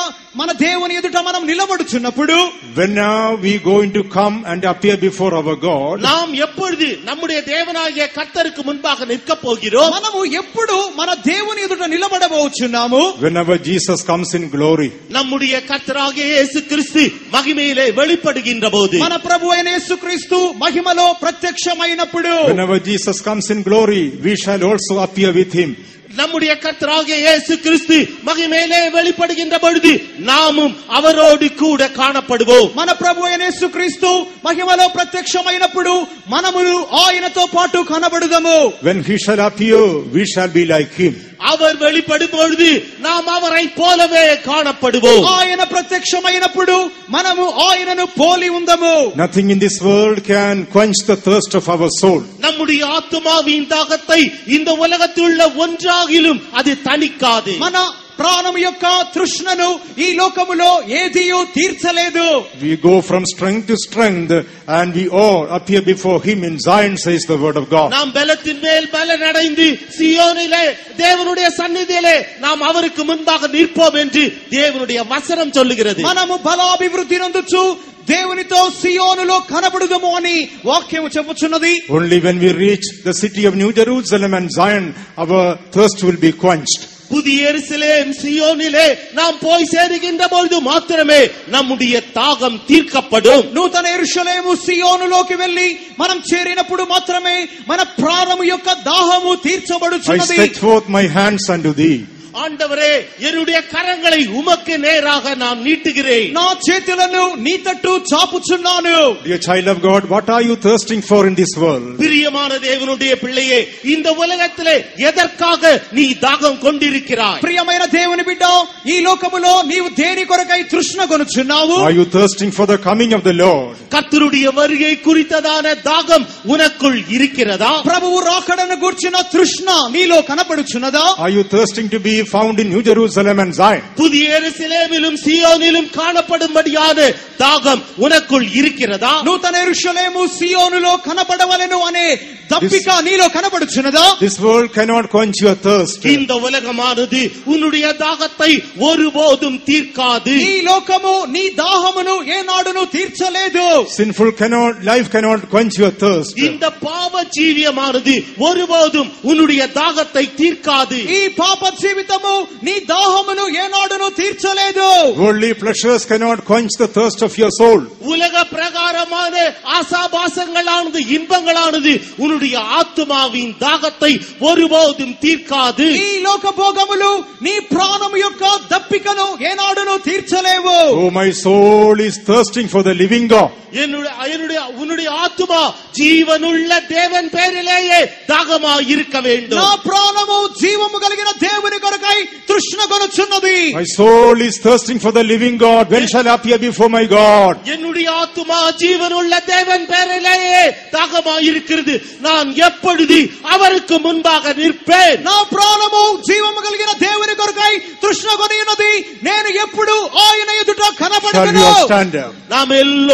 మన దేవుని ఎదుట మనం నిలబడుచున్నప్పుడు, when are we going to come and appear before our God? நாம் எப்பொழுது நம்முடைய தேவனாகிய கர்த்தருக்கு முன்பாக நிற்க போகிறோம்? మనము ఎప్పుడు మన దేవుని ఎదుట నిలబడబోచున్నాము? Whenever Jesus comes in glory. நம்முடைய கர்த்தராகிய இயேசு கிறிஸ்து மகிமையிலே வெளிப்படுகின்ற போது, మన ప్రభు అయిన యేసుక్రీస్తు మహిమలో ప్రత్యక్షమైనప్పుడు, whenever Jesus comes in glory, we shall also appear with him. நம்முடைய கர்த்தராகிய இயேசு கிறிஸ்து மகிமையிலே வெளிப்படுகின்ற பொழுது நாமும் அவரோடு கூட காணப்படுவோம். మన ప్రభు అయిన యేసుక్రీస్తు మహిమలో ప్రత్యక్షమైనప్పుడు మనము ఆయనతో పాటు కనబడుదము. When he shall appear, we shall be like him. அவர் வெளிப்படும் பொழுது நாம் அவரை போலவே காணப்படுவோம். ఆయన ప్రత్యక్షమైనప్పుడు మనము ఆయనను పోలి ఉందము. Nothing in this world can quench the thirst of our soul. நம்முடைய ஆத்துமாவின் தாகத்தை இந்த உலகத்தில் உள்ள ஒன்றாகிலும் அது தணிக்காது. మన ప్రాణం యొక్క తృష్ణను ఈ లోకములో ఏదియూ తీర్చలేదు. We go from strength to strength and we all appear before him in Zion, says the word of God. நாம் பலத்தின் மேல் பலன் அடைந்து சீயோனிலே தேவனுடைய சந்நிதியிலே நாம் அவருக்கு முன்பாக நிற்போம் என்று தேவனுடைய வசனம் சொல்லுகிறது. మనము బలాభివృద్ధి నందుచు దేవునితో సియోనులో కనబడుదము అని వాక్యము చెప్పుచున్నది. Only when we reach the city of New Jerusalem and Zion, our thirst will be quenched. புதிய எருசலேம் சீயோனிலே நாம் போய் சேருகின்ற பொழுது மாத்திரமே நம்முடைய தாகம் தீர்க்கப்படும். నూతన యెరూషలేము సియోనులోకి వెళ్లి మనం చేరినప్పుడు మాత్రమే మన ప్రాణము యొక్క దాహము I తీర్చబడుచున్నది. stretch forth my hands unto thee. ஆண்டவரே, என்னுடைய கரங்களை உமக்கு நேராக நான் நீட்டுகிறேன். నా చేతులను నీ తట్టు చాపుచున్నాను. Dear child of God, what are you thirsting for in this world? பிரியமான தேவனுடைய பிள்ளையே, இந்த உலகத்திலே எதற்காக நீ தாகம் கொண்டிருக்கிறாய்? ప్రియమైన దేవుని బిడ్డ, ఈ లోకములో నీవు దేని కొరకై తృష్ణ కొనుచున్నావు? Are you thirsting for the coming of the Lord? கர்த்தருடைய வருகை குறித்ததான தாகம் உனக்குள் இருக்கிறதா? ప్రభువు రాకడను గూర్చిన తృష్ణ నీలో కనపడుచున్నదా? Are you thirsting to be found in New Jerusalem and Zion? புதிய எருசலேமிலும் சீயோனிலும் காணப்படும்படியான தாகம் உனக்குள் இருக்கிறதா? నూతన యెరూషలేము సియోనులో కనపడవలెను అనే దప్పిక నీలో కనపడుచున్నదా? This world cannot quench your thirst. இந்த உலகமானது உன்னுடைய தாகத்தை ஒருபோதும் தீர்க்காது. ఈ లోకము నీ దాహమును ఏనాడును తీర్చలేదు. Sinful life cannot quench your thirst. இந்த பாவ ஜீவியமானது ஒருபோதும் உன்னுடைய தாகத்தை தீர்க்காது. ఈ పాప జీవితము నీ దాహమును ఏనాడును తీర్చలేదు. Worldly pleasures cannot quench the thirst of your soul. உலக பிரகாரமான ஆசாபாசங்களானது இன்பங்களானது உன்னுடைய ஆத்துமாவின் தாகத்தை ஒருபோதும் தீர்க்காது. ఈ లోక భోగములు నీ ప్రాణము యొక్క దప్పికను ఏనాడును తీర్చలేవు. Oh, my soul is thirsting for the living God. உன்னுடைய ஆத்துமா ஜீவனுள்ள தேவன் பேரிலேயே தாகமாய் இருக்க வேண்டும். నా ప్రాణము జీవము కలిగిన దేవుని కొరకై తృష్ణ కొనుచున్నది. My soul is thirsting for the living God. When shall I appear before my God? என்னுடைய ஆத்துமா ஜீவனுள்ள தேவன் பேரிலேயே தாகமாய் இருக்கிறது. நான் எப்பொழுது அவருக்கு முன்பாக நிற்பேன்? నా ప్రాణము జీవము కలిగిన దేవుని కొరకై తృష్ణ కొని ఉన్నది. నేను ఎప్పుడు ఆయన ఎదుట Shall we కనబడను. all stand up? நாம் எல்லோரும்